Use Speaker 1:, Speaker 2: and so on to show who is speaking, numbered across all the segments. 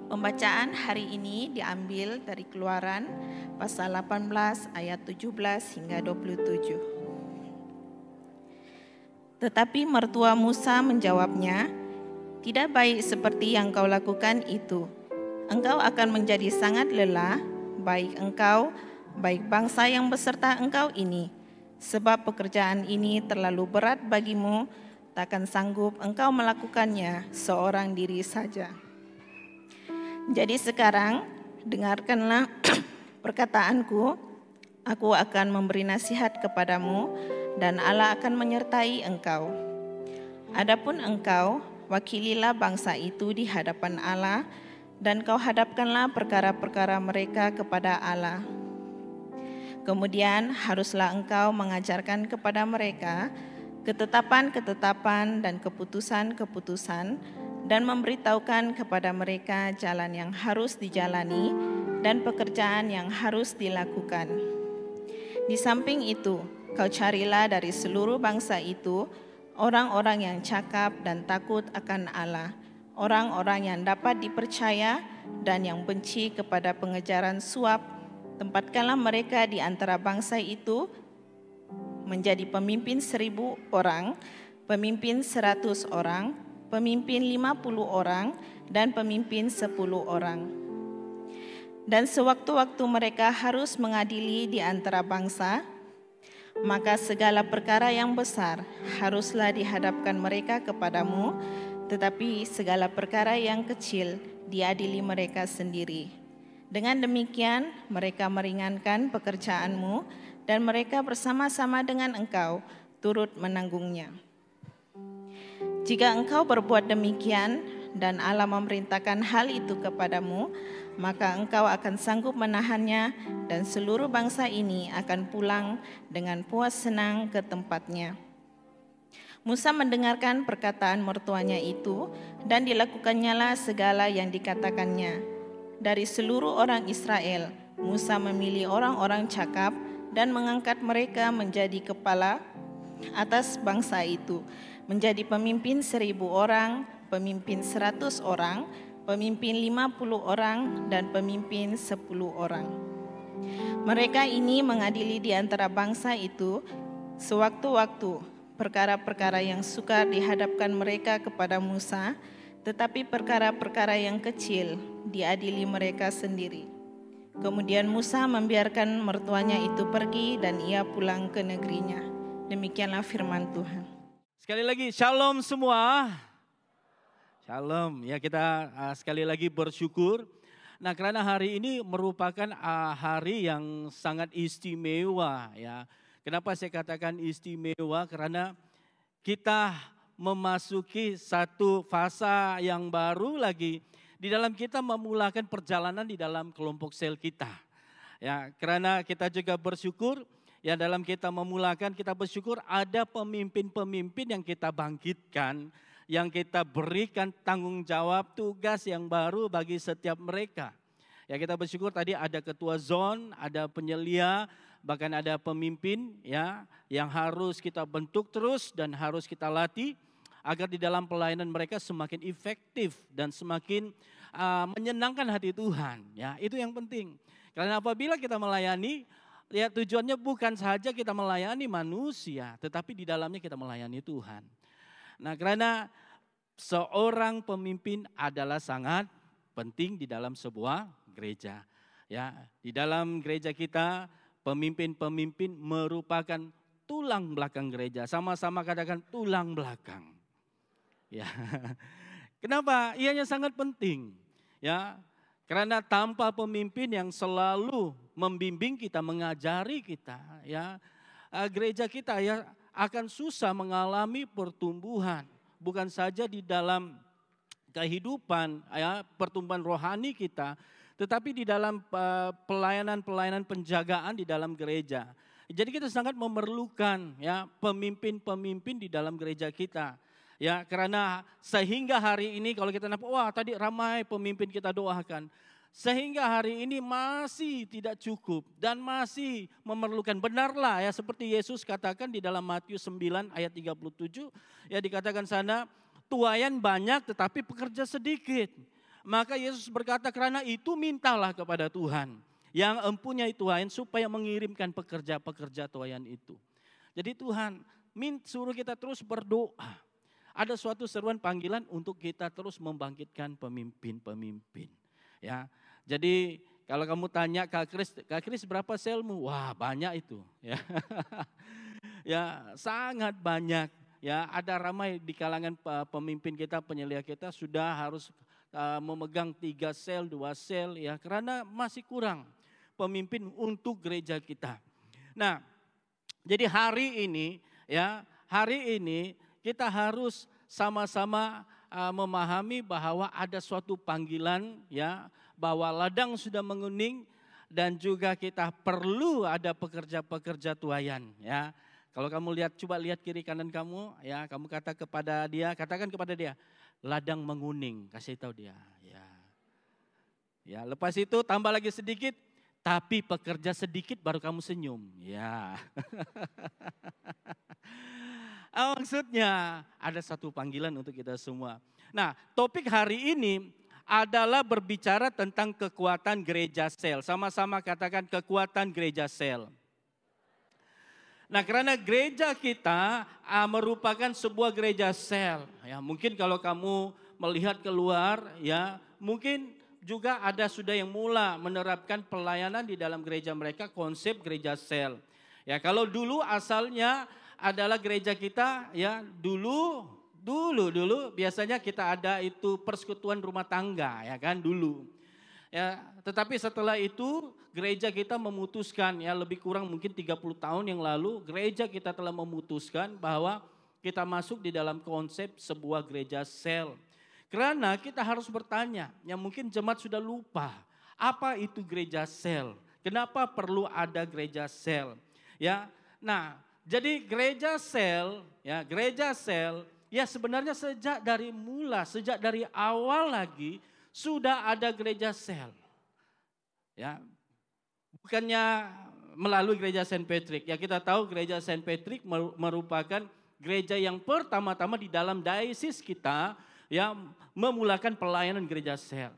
Speaker 1: Pembacaan hari ini diambil dari Keluaran pasal 18 ayat 17 hingga 27. Tetapi mertua Musa menjawabnya, "Tidak baik seperti yang kau lakukan itu. Engkau akan menjadi sangat lelah, baik engkau, baik bangsa yang beserta engkau ini. Sebab pekerjaan ini terlalu berat bagimu, takkan sanggup engkau melakukannya seorang diri saja. Jadi sekarang dengarkanlah perkataanku, aku akan memberi nasihat kepadamu dan Allah akan menyertai engkau. Adapun engkau, wakililah bangsa itu di hadapan Allah dan kau hadapkanlah perkara-perkara mereka kepada Allah. Kemudian haruslah engkau mengajarkan kepada mereka ketetapan-ketetapan dan keputusan-keputusan dan memberitahukan kepada mereka jalan yang harus dijalani dan pekerjaan yang harus dilakukan. Di samping itu, kau carilah dari seluruh bangsa itu orang-orang yang cakap dan takut akan Allah, orang-orang yang dapat dipercaya dan yang benci kepada pengejaran suap. Tempatkanlah mereka di antara bangsa itu menjadi pemimpin 1.000 orang, pemimpin 100 orang, pemimpin 50 orang, dan pemimpin 10 orang. Dan sewaktu-waktu mereka harus mengadili di antara bangsa, maka segala perkara yang besar haruslah dihadapkan mereka kepadamu, tetapi segala perkara yang kecil diadili mereka sendiri. Dengan demikian mereka meringankan pekerjaanmu dan mereka bersama-sama dengan engkau turut menanggungnya. Jika engkau berbuat demikian dan Allah memerintahkan hal itu kepadamu, maka engkau akan sanggup menahannya dan seluruh bangsa ini akan pulang dengan puas senang ke tempatnya." Musa mendengarkan perkataan mertuanya itu dan dilakukannya segala yang dikatakannya. Dari seluruh orang Israel, Musa memilih orang-orang cakap dan mengangkat mereka menjadi kepala atas bangsa itu, menjadi pemimpin 1.000 orang, pemimpin 100 orang, pemimpin 50 orang, dan pemimpin 10 orang. Mereka ini mengadili di antara bangsa itu sewaktu-waktu perkara-perkara yang sukar dihadapkan mereka kepada Musa, tetapi perkara-perkara yang kecil diadili mereka sendiri. Kemudian Musa membiarkan mertuanya itu pergi dan ia pulang ke negerinya. Demikianlah firman Tuhan.
Speaker 2: Sekali lagi, shalom semua. Shalom, ya kita sekali lagi bersyukur. Nah, karena hari ini merupakan hari yang sangat istimewa ya. Kenapa saya katakan istimewa? Karena kita memasuki satu fase yang baru lagi di dalam kita memulakan perjalanan di dalam kelompok sel kita. Ya, karena kita juga bersyukur ya dalam kita memulakan, kita bersyukur ada pemimpin-pemimpin yang kita bangkitkan, yang kita berikan tanggung jawab tugas yang baru bagi setiap mereka. Ya kita bersyukur tadi ada ketua zon, ada penyelia, bahkan ada pemimpin ya yang harus kita bentuk terus dan harus kita latih agar di dalam pelayanan mereka semakin efektif dan semakin menyenangkan hati Tuhan. Ya itu yang penting. Karena apabila kita melayani, ya tujuannya bukan saja kita melayani manusia, tetapi di dalamnya kita melayani Tuhan. Nah karena seorang pemimpin adalah sangat penting di dalam sebuah gereja. Ya, di dalam gereja kita pemimpin-pemimpin merupakan tulang belakang gereja. Sama-sama katakan tulang belakang. Ya. Kenapa? Ianya sangat penting. Ya, karena tanpa pemimpin yang selalu membimbing kita, mengajari kita, ya, gereja kita ya akan susah mengalami pertumbuhan. Bukan saja di dalam kehidupan, ya, pertumbuhan rohani kita, tetapi di dalam pelayanan-pelayanan penjagaan di dalam gereja. Jadi kita sangat memerlukan ya pemimpin-pemimpin di dalam gereja kita. Ya, karena sehingga hari ini kalau kita nampak, wah tadi ramai pemimpin kita doakan. Sehingga hari ini masih tidak cukup dan masih memerlukan. Benarlah ya seperti Yesus katakan di dalam Matius 9 ayat 37. Ya dikatakan sana, tuaian banyak tetapi pekerja sedikit. Maka Yesus berkata, karena itu mintalah kepada Tuhan yang mempunyai tuaian supaya mengirimkan pekerja-pekerja tuaian itu. Jadi Tuhan suruh kita terus berdoa. Ada suatu seruan panggilan untuk kita terus membangkitkan pemimpin-pemimpin. Ya, jadi kalau kamu tanya Kak Kris berapa selmu? Wah banyak itu. Ya, ya sangat banyak. Ya, ada ramai di kalangan pemimpin kita, penyelia kita sudah harus memegang 3 sel, 2 sel ya karena masih kurang pemimpin untuk gereja kita. Nah, jadi hari ini kita harus sama-sama memahami bahwa ada suatu panggilan ya bahwa ladang sudah menguning dan juga kita perlu ada pekerja-pekerja tuaian ya. Kalau kamu coba lihat kiri kanan kamu ya, kamu katakan kepada dia, ladang menguning, kasih tahu dia. Ya, lepas itu tambah lagi sedikit, tapi pekerja sedikit baru kamu senyum. Ya. Maksudnya ada satu panggilan untuk kita semua. Nah, topik hari ini adalah berbicara tentang kekuatan gereja sel. Sama-sama katakan kekuatan gereja sel. Nah, karena gereja kita merupakan sebuah gereja sel. Ya, mungkin kalau kamu melihat keluar, ya, mungkin juga ada sudah yang mulai menerapkan pelayanan di dalam gereja mereka konsep gereja sel. Ya, kalau dulu asalnya adalah gereja kita, ya, dulu biasanya kita ada itu persekutuan rumah tangga, ya kan dulu. Ya, tetapi setelah itu gereja kita memutuskan ya lebih kurang mungkin 30 tahun yang lalu gereja kita telah memutuskan bahwa kita masuk di dalam konsep sebuah gereja sel. Karena kita harus bertanya, yang mungkin jemaat sudah lupa, apa itu gereja sel? Kenapa perlu ada gereja sel? Ya, nah, jadi gereja sel ya sebenarnya sejak dari awal lagi sudah ada gereja sel. Ya. Bukannya melalui gereja Saint Patrick. Ya kita tahu gereja Saint Patrick merupakan gereja yang pertama-tama di dalam daesis kita ya memulakan pelayanan gereja sel.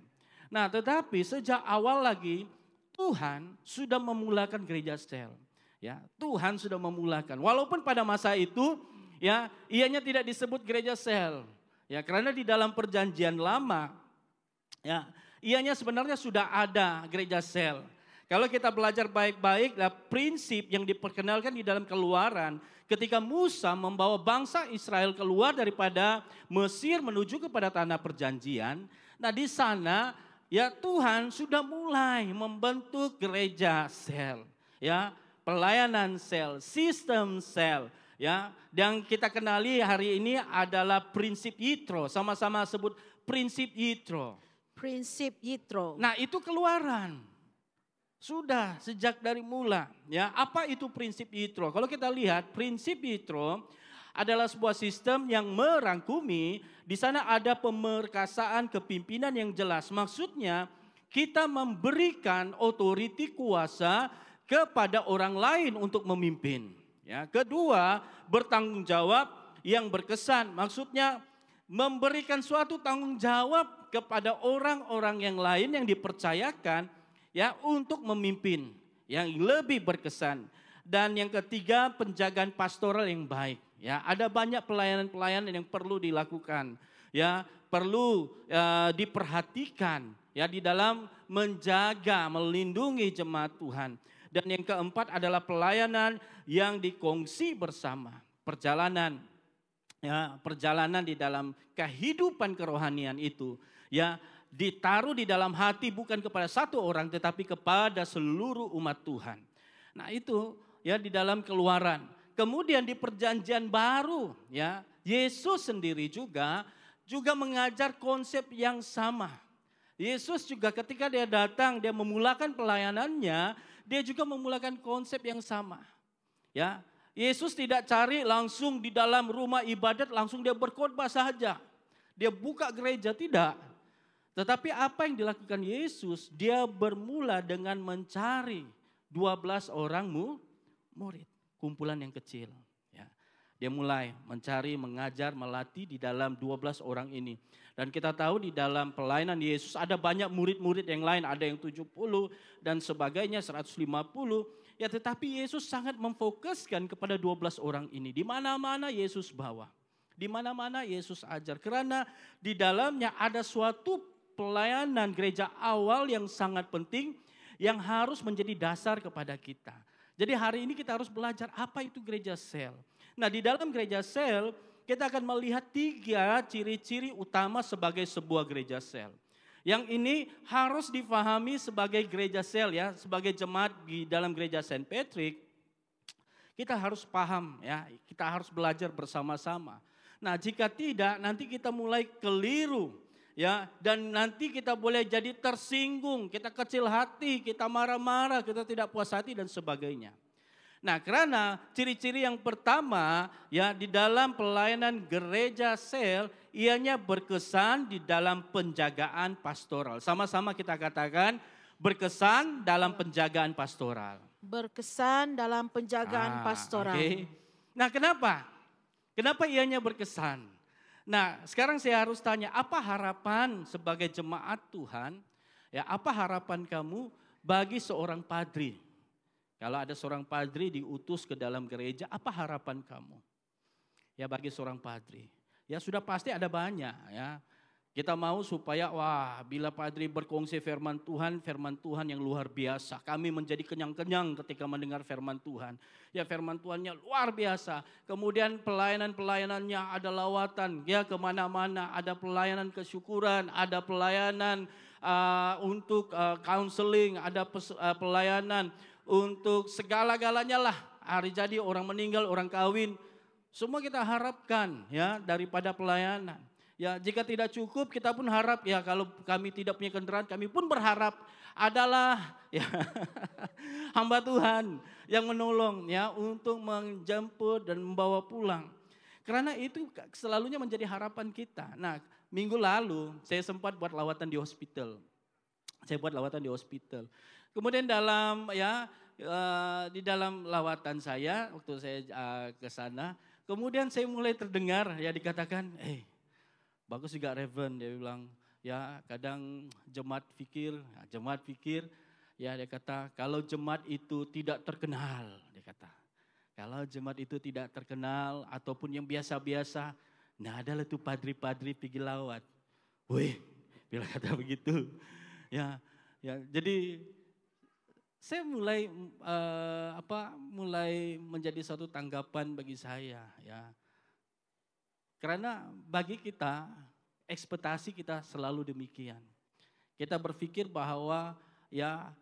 Speaker 2: Nah, tetapi sejak awal lagi Tuhan sudah memulakan gereja sel. Ya, Tuhan sudah memulakan. Walaupun pada masa itu ya ianya tidak disebut gereja sel. Ya, karena di dalam perjanjian lama ya, ianya sebenarnya sudah ada gereja sel. Kalau kita belajar baik-baik, prinsip yang diperkenalkan di dalam Keluaran, ketika Musa membawa bangsa Israel keluar daripada Mesir menuju kepada tanah perjanjian, nah di sana ya Tuhan sudah mulai membentuk gereja sel, ya pelayanan sel, sistem sel. Ya, yang kita kenali hari ini adalah prinsip Yitro, sama-sama sebut prinsip Yitro.
Speaker 3: Prinsip Yitro.
Speaker 2: Nah itu Keluaran. Sudah sejak dari mula. Ya, apa itu prinsip Yitro? Kalau kita lihat prinsip Yitro adalah sebuah sistem yang merangkumi. Di sana ada pemerkasaan kepimpinan yang jelas. Maksudnya kita memberikan otoriti kuasa kepada orang lain untuk memimpin. Ya, kedua, bertanggung jawab yang berkesan. Maksudnya memberikan suatu tanggung jawab kepada orang-orang yang lain yang dipercayakan ya untuk memimpin yang lebih berkesan. Dan yang ketiga, penjagaan pastoral yang baik. Ya, ada banyak pelayanan-pelayanan yang perlu dilakukan. Ya, perlu diperhatikan ya di dalam menjaga, melindungi jemaat Tuhan. Dan yang keempat adalah pelayanan yang dikongsi bersama. Perjalanan di dalam kehidupan kerohanian itu ya ditaruh di dalam hati bukan kepada satu orang tetapi kepada seluruh umat Tuhan. Nah itu ya di dalam Keluaran. Kemudian di perjanjian baru ya Yesus sendiri juga mengajar konsep yang sama. Yesus juga ketika dia datang dia memulakan pelayanannya, dia juga memulakan konsep yang sama. Ya, Yesus tidak cari langsung di dalam rumah ibadat langsung dia berkhotbah saja. Dia buka gereja, tidak. Tetapi apa yang dilakukan Yesus, dia bermula dengan mencari 12 orang murid, kumpulan yang kecil. Ya. Dia mulai mencari, mengajar, melatih di dalam 12 orang ini. Dan kita tahu di dalam pelayanan Yesus ada banyak murid-murid yang lain, ada yang 70 dan sebagainya, 150. Ya, tetapi Yesus sangat memfokuskan kepada 12 orang ini. Di mana-mana Yesus bawa. Di mana-mana Yesus ajar. Karena di dalamnya ada suatu pelayanan gereja awal yang sangat penting. Yang harus menjadi dasar kepada kita. Jadi hari ini kita harus belajar apa itu gereja sel. Nah, di dalam gereja sel kita akan melihat 3 ciri-ciri utama sebagai sebuah gereja sel. Yang ini harus difahami sebagai gereja sel ya, sebagai jemaat di dalam gereja Saint Patrick. Kita harus paham ya, kita harus belajar bersama-sama. Nah, jika tidak nanti kita mulai keliru ya, dan nanti kita boleh jadi tersinggung, kita kecil hati, kita marah-marah, kita tidak puas hati dan sebagainya. Nah, karena ciri-ciri yang pertama ya di dalam pelayanan gereja sel, ianya berkesan di dalam penjagaan pastoral. Sama-sama kita katakan berkesan dalam penjagaan pastoral.
Speaker 3: Berkesan dalam penjagaan pastoral.
Speaker 2: Okay. Nah, kenapa? Kenapa ianya berkesan? Nah, sekarang saya harus tanya, apa harapan sebagai jemaat Tuhan? Ya, apa harapan kamu bagi seorang padri? Kalau ada seorang padri diutus ke dalam gereja, apa harapan kamu? Ya, bagi seorang padri. Ya, sudah pasti ada banyak ya. Kita mau supaya bila padri berkongsi firman Tuhan yang luar biasa. Kami menjadi kenyang-kenyang ketika mendengar firman Tuhan. Ya, firman Tuhannya luar biasa. Kemudian pelayanan-pelayanannya ada lawatan ya kemana-mana. Ada pelayanan kesyukuran, ada pelayanan untuk counseling, ada pelayanan untuk segala-galanya lah. Hari jadi, orang meninggal, orang kawin. Semua kita harapkan ya daripada pelayanan. Ya, jika tidak cukup kita pun harap ya, kalau kami tidak punya kendaraan kami pun berharap adalah ya hamba Tuhan yang menolong ya untuk menjemput dan membawa pulang. Karena itu selalunya menjadi harapan kita. Nah, minggu lalu saya sempat buat lawatan di hospital. Kemudian di dalam lawatan saya waktu saya ke sana, kemudian saya mulai terdengar ya dikatakan, bagus juga Reverend, dia bilang, ya kadang jemaat pikir, ya dia kata, kalau jemaat itu tidak terkenal, dia kata. Kalau jemaat itu tidak terkenal ataupun yang biasa-biasa, nah adalah tuh padri-padri pergi lawat. Wih, bila kata begitu. Ya, jadi saya mulai menjadi satu tanggapan bagi saya, ya. Karena bagi kita, ekspektasi kita selalu demikian. Kita berpikir bahwa ya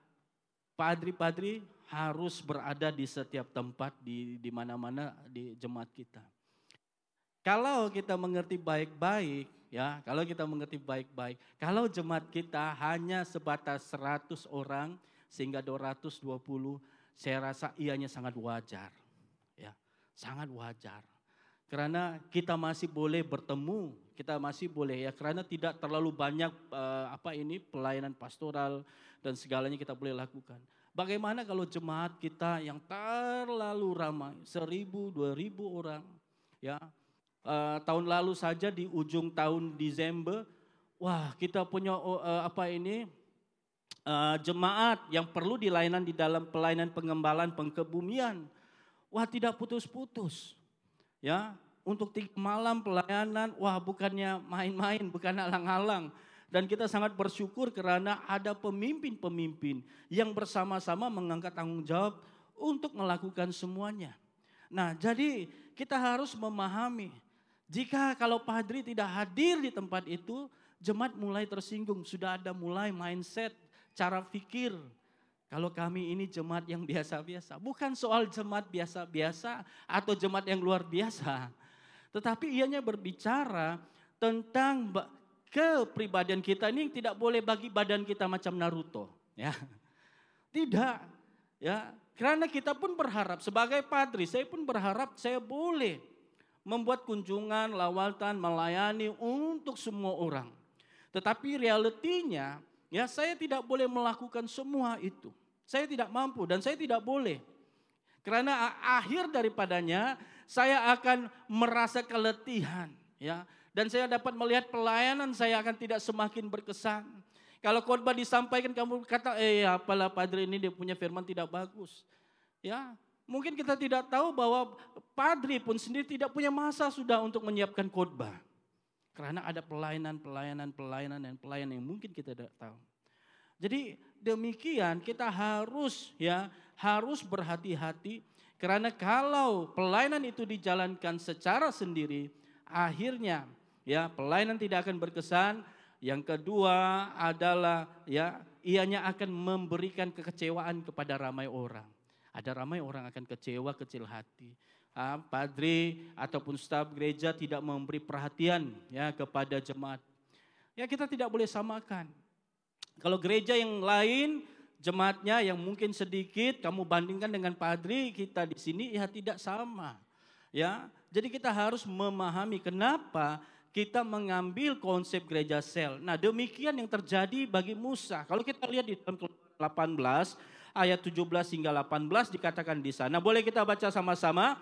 Speaker 2: padri-padri harus berada di setiap tempat, di mana-mana di jemaat kita. Kalau kita mengerti baik-baik, kalau jemaat kita hanya sebatas 100 orang sehingga 220, saya rasa ianya sangat wajar. Ya, sangat wajar. Karena kita masih boleh bertemu, kita masih boleh ya, karena tidak terlalu banyak pelayanan pastoral dan segalanya kita boleh lakukan. Bagaimana kalau jemaat kita yang terlalu ramai, 1.000, 2.000 orang, ya tahun lalu saja di ujung tahun Desember, kita punya jemaat yang perlu dilayanan di dalam pelayanan pengembalaan pengkebumian, tidak putus-putus. Ya, untuk 3 malam pelayanan, bukannya main-main, bukan alang-alang. Dan kita sangat bersyukur karena ada pemimpin-pemimpin yang bersama-sama mengangkat tanggung jawab untuk melakukan semuanya. Nah, jadi kita harus memahami, jika kalau padri tidak hadir di tempat itu, jemaat mulai tersinggung, sudah ada mulai mindset, cara pikir. Kalau kami ini jemaat yang biasa-biasa, bukan soal jemaat biasa-biasa atau jemaat yang luar biasa. Tetapi ianya berbicara tentang kepribadian kita ini tidak boleh bagi badan kita macam Naruto. Ya. Tidak. Ya. Karena kita pun berharap sebagai padri, saya pun berharap saya boleh membuat kunjungan, lawatan, melayani untuk semua orang. Tetapi realitinya, ya saya tidak boleh melakukan semua itu. Saya tidak mampu dan saya tidak boleh. Karena akhir daripadanya saya akan merasa keletihan, ya. Dan saya dapat melihat pelayanan saya akan tidak semakin berkesan. Kalau khotbah disampaikan kamu kata, apalah padre ini dia punya firman tidak bagus. Ya, mungkin kita tidak tahu bahwa padre pun sendiri tidak punya masa sudah untuk menyiapkan khotbah. Karena ada pelayanan yang mungkin kita tidak tahu. Jadi demikian kita harus berhati-hati. Karena kalau pelayanan itu dijalankan secara sendiri, akhirnya ya pelayanan tidak akan berkesan. Yang kedua adalah ya ianya akan memberikan kekecewaan kepada ramai orang. Ada ramai orang akan kecewa, kecil hati. Padre ataupun staf gereja tidak memberi perhatian ya kepada jemaat. Ya kita tidak boleh samakan. Kalau gereja yang lain jemaatnya yang mungkin sedikit kamu bandingkan dengan padre kita di sini ya tidak sama. Ya, jadi kita harus memahami kenapa kita mengambil konsep gereja sel. Nah, demikian yang terjadi bagi Musa. Kalau kita lihat di dalam 18 ayat 17 hingga 18 dikatakan di sana. Boleh kita baca sama-sama?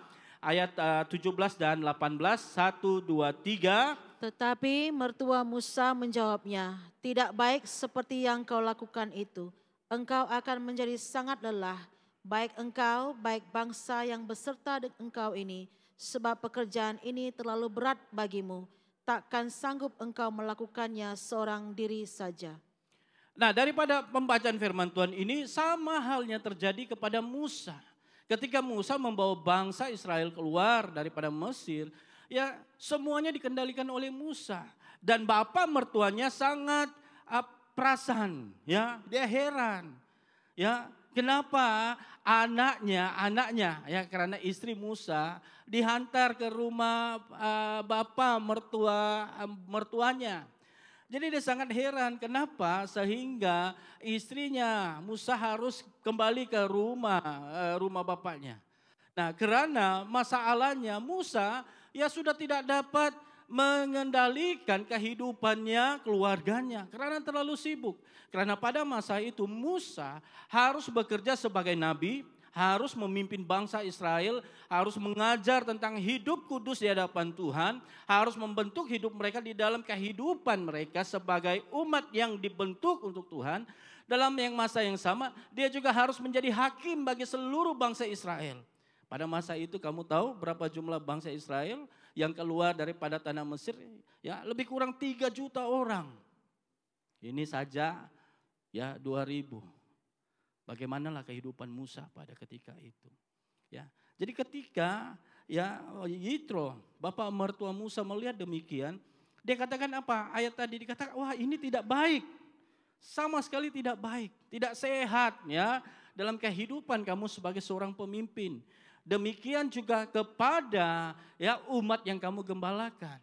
Speaker 2: Ayat 17 dan 18, 1, 2, 3.
Speaker 3: Tetapi mertua Musa menjawabnya, tidak baik seperti yang kau lakukan itu. Engkau akan menjadi sangat lelah, baik engkau, baik bangsa yang beserta dengan engkau ini. Sebab pekerjaan ini terlalu berat bagimu. Takkan sanggup engkau melakukannya seorang diri saja.
Speaker 2: Nah, daripada pembacaan firman Tuhan ini sama halnya terjadi kepada Musa. Ketika Musa membawa bangsa Israel keluar daripada Mesir, ya semuanya dikendalikan oleh Musa. Dan bapak mertuanya sangat perasan, ya dia heran. Ya, kenapa anaknya ya karena istri Musa dihantar ke rumah bapak mertuanya. Jadi dia sangat heran kenapa sehingga istrinya Musa harus kembali ke rumah bapaknya. Nah, karena masalahnya Musa ya sudah tidak dapat mengendalikan kehidupannya, keluarganya karena terlalu sibuk. Karena pada masa itu Musa harus bekerja sebagai nabi, harus memimpin bangsa Israel, harus mengajar tentang hidup kudus di hadapan Tuhan, harus membentuk hidup mereka di dalam kehidupan mereka sebagai umat yang dibentuk untuk Tuhan. Dalam masa yang sama, dia juga harus menjadi hakim bagi seluruh bangsa Israel. Pada masa itu kamu tahu berapa jumlah bangsa Israel yang keluar daripada tanah Mesir? Ya, lebih kurang 3 juta orang. Ini saja ya 2.000. Bagaimanalah kehidupan Musa pada ketika itu. Ya, jadi ketika ya Yitro, bapak mertua Musa melihat demikian, dia katakan apa? Ayat tadi dikatakan, wah ini tidak baik. Sama sekali tidak baik, tidak sehat ya dalam kehidupan kamu sebagai seorang pemimpin. Demikian juga kepada ya umat yang kamu gembalakan.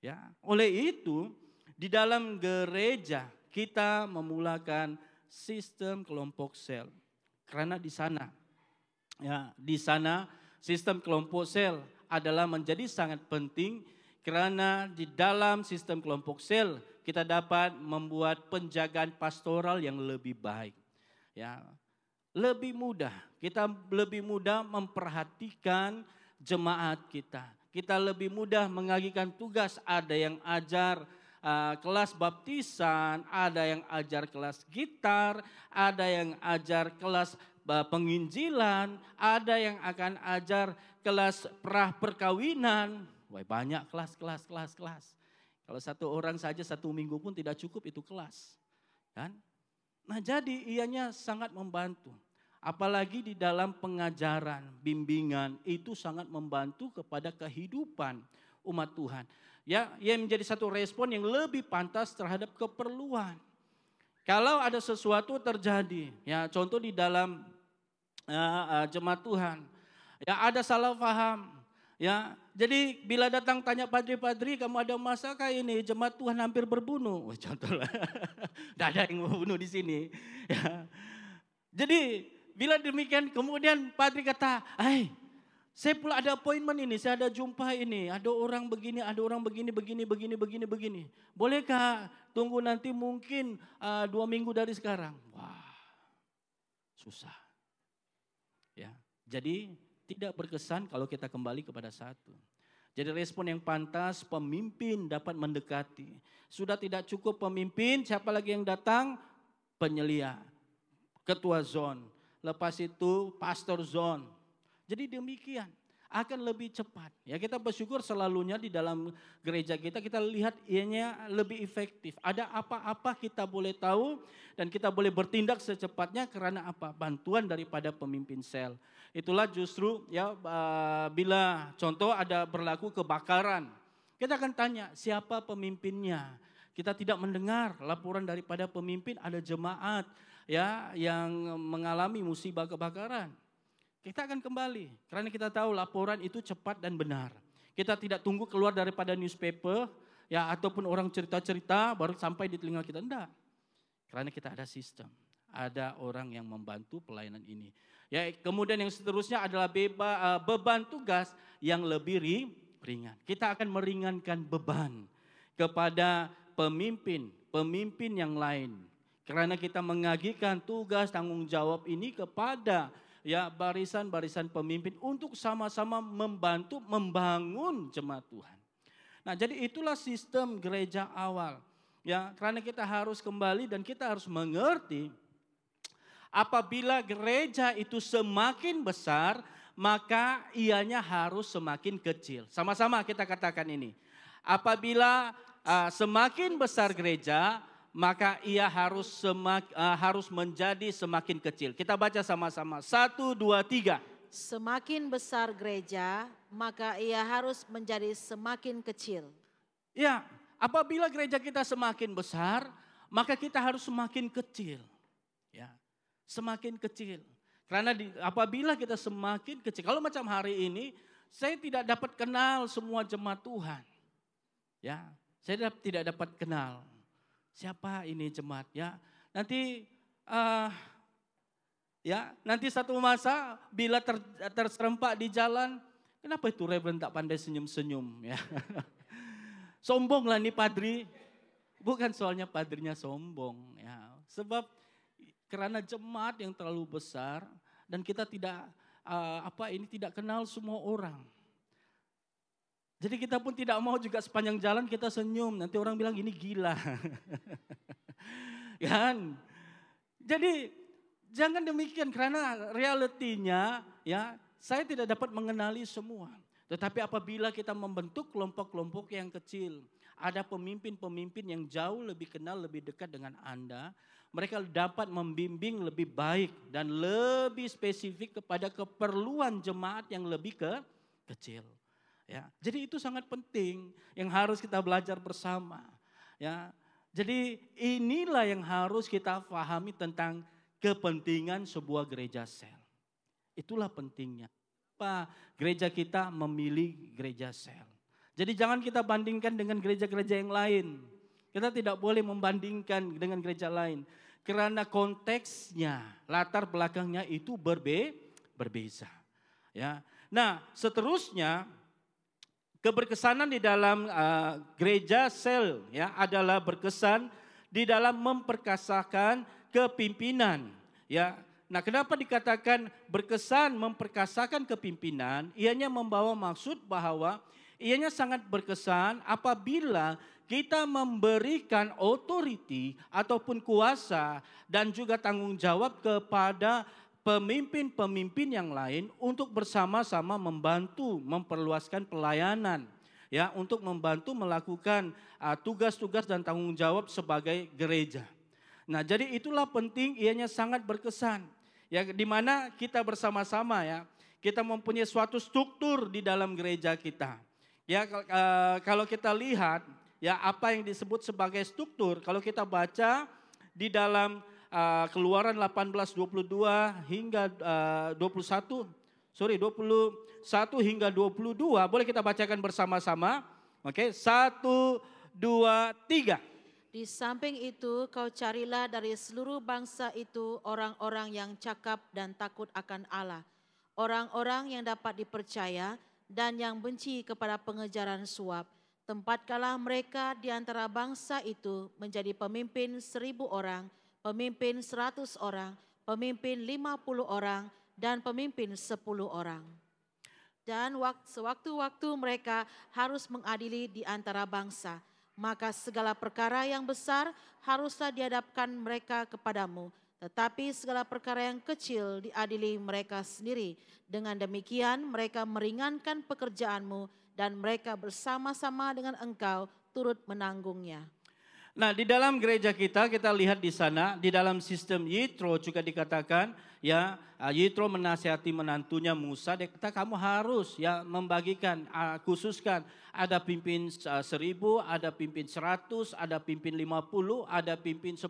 Speaker 2: Ya, oleh itu di dalam gereja kita memulakan sistem kelompok sel. Karena di sana sistem kelompok sel adalah menjadi sangat penting karena di dalam sistem kelompok sel kita dapat membuat penjagaan pastoral yang lebih baik. Ya, lebih mudah, kita lebih mudah memperhatikan jemaat kita. Kita lebih mudah mengagikan tugas, ada yang ajar kelas baptisan, ada yang ajar kelas gitar, ada yang ajar kelas penginjilan, ada yang akan ajar kelas prah perkawinan. Wah, banyak kelas. Kalau satu orang saja 1 minggu pun tidak cukup itu kelas. Kan? Nah, jadi ianya sangat membantu. Apalagi di dalam pengajaran, bimbingan itu sangat membantu kepada kehidupan umat Tuhan. Ya, yang menjadi satu respon yang lebih pantas terhadap keperluan. Kalau ada sesuatu terjadi, ya contoh di dalam jemaat Tuhan, ya ada salah paham, ya. Jadi bila datang tanya padri, kamu ada masalah ini jemaat Tuhan hampir berbunuh, contohlah, tidak ada yang membunuh di sini. Ya. Jadi bila demikian kemudian padri kata, Saya pula ada appointment ini, saya ada jumpa ini, ada orang begini, ada orang begini. Bolehkah tunggu nanti mungkin 2 minggu dari sekarang? Wah, susah. Ya, jadi tidak berkesan kalau kita kembali kepada satu. Jadi respon yang pantas, pemimpin dapat mendekati. Sudah tidak cukup pemimpin, siapa lagi yang datang? Penyelia, ketua zone, lepas itu pastor zone. Jadi demikian, akan lebih cepat. Ya, kita bersyukur selalunya di dalam gereja kita lihat ianya lebih efektif. Ada apa-apa kita boleh tahu dan kita boleh bertindak secepatnya karena apa? Bantuan daripada pemimpin sel. Itulah justru ya bila contoh ada berlaku kebakaran, kita akan tanya siapa pemimpinnya. Kita tidak mendengar laporan daripada pemimpin ada jemaat ya yang mengalami musibah kebakaran. Kita akan kembali karena kita tahu laporan itu cepat dan benar. Kita tidak tunggu keluar daripada newspaper ya ataupun orang cerita-cerita baru sampai di telinga kita, enggak. Karena kita ada sistem, ada orang yang membantu pelayanan ini. Ya, kemudian yang seterusnya adalah beban tugas yang lebih ringan. Kita akan meringankan beban kepada pemimpin yang lain. Karena kita mengagikan tugas tanggung jawab ini kepada ya barisan-barisan pemimpin untuk sama-sama membantu membangun jemaat Tuhan. Nah, jadi itulah sistem gereja awal. Ya, karena kita harus kembali dan kita harus mengerti apabila gereja itu semakin besar, maka ianya harus semakin kecil. Sama-sama kita katakan ini. Apabila semakin besar gereja, maka ia harus menjadi semakin kecil. Kita baca sama-sama. 1, 2, 3.
Speaker 3: Semakin besar gereja, maka ia harus menjadi semakin kecil.
Speaker 2: Ya, apabila gereja kita semakin besar, maka kita harus semakin kecil. Ya, semakin kecil. Karena apabila kita semakin kecil, kalau macam hari ini, saya tidak dapat kenal semua jemaat Tuhan. Ya, saya tidak dapat kenal. Siapa ini jemaat ya? Nanti satu masa bila terserempak di jalan, kenapa itu Reverend tak pandai senyum-senyum ya? Sombong lah nih padri. Bukan soalnya padrinya sombong ya. Sebab karena jemaat yang terlalu besar dan kita tidak tidak kenal semua orang. Jadi kita pun tidak mau juga sepanjang jalan kita senyum. Nanti orang bilang ini gila. Kan? Jadi jangan demikian karena realitinya ya saya tidak dapat mengenali semua. Tetapi apabila kita membentuk kelompok-kelompok yang kecil. Ada pemimpin-pemimpin yang jauh lebih kenal, lebih dekat dengan Anda. Mereka dapat membimbing lebih baik dan lebih spesifik kepada keperluan jemaat yang lebih kecil. Ya, jadi itu sangat penting yang harus kita belajar bersama. Ya, jadi inilah yang harus kita pahami tentang kepentingan sebuah gereja sel. Itulah pentingnya. Apa gereja kita memilih gereja sel. Jadi jangan kita bandingkan dengan gereja-gereja yang lain. Kita tidak boleh membandingkan dengan gereja lain. Karena konteksnya, latar belakangnya itu berbeza. Ya. Nah, seterusnya keberkesanan di dalam gereja sel ya adalah berkesan di dalam memperkasakan kepimpinan. Ya. Nah, kenapa dikatakan berkesan memperkasakan kepimpinan? Ianya membawa maksud bahwa ianya sangat berkesan apabila kita memberikan authority ataupun kuasa dan juga tanggung jawab kepada pemimpin-pemimpin yang lain untuk bersama-sama membantu memperluaskan pelayanan. Ya, untuk membantu melakukan tugas-tugas dan tanggung jawab sebagai gereja. Nah, jadi itulah penting ianya sangat berkesan. Ya, di mana kita bersama-sama ya, kita mempunyai suatu struktur di dalam gereja kita. Ya, kalau kita lihat ya apa yang disebut sebagai struktur, kalau kita baca di dalam Keluaran 18:22 hingga 21 hingga 22, boleh kita bacakan bersama-sama? Oke, 1, 2, 3.
Speaker 3: Di samping itu kau carilah dari seluruh bangsa itu orang-orang yang cakap dan takut akan Allah. orang-orang yang dapat dipercaya dan yang benci kepada pengejaran suap. Tempatkanlah mereka di antara bangsa itu menjadi pemimpin 1.000 orang, pemimpin 100 orang, pemimpin 50 orang, dan pemimpin 10 orang. Dan sewaktu-waktu mereka harus mengadili di antara bangsa, maka segala perkara yang besar haruslah dihadapkan mereka kepadamu, tetapi segala perkara yang kecil diadili mereka sendiri. Dengan demikian mereka meringankan pekerjaanmu dan mereka bersama-sama dengan engkau turut menanggungnya.
Speaker 2: Nah, di dalam gereja kita lihat di sana, di dalam sistem Yitro juga dikatakan, ya, Yitro menasihati menantunya Musa, dia kata kamu harus ya membagikan, khususkan ada pimpin 1.000, ada pimpin 100, ada pimpin 50, ada pimpin 10.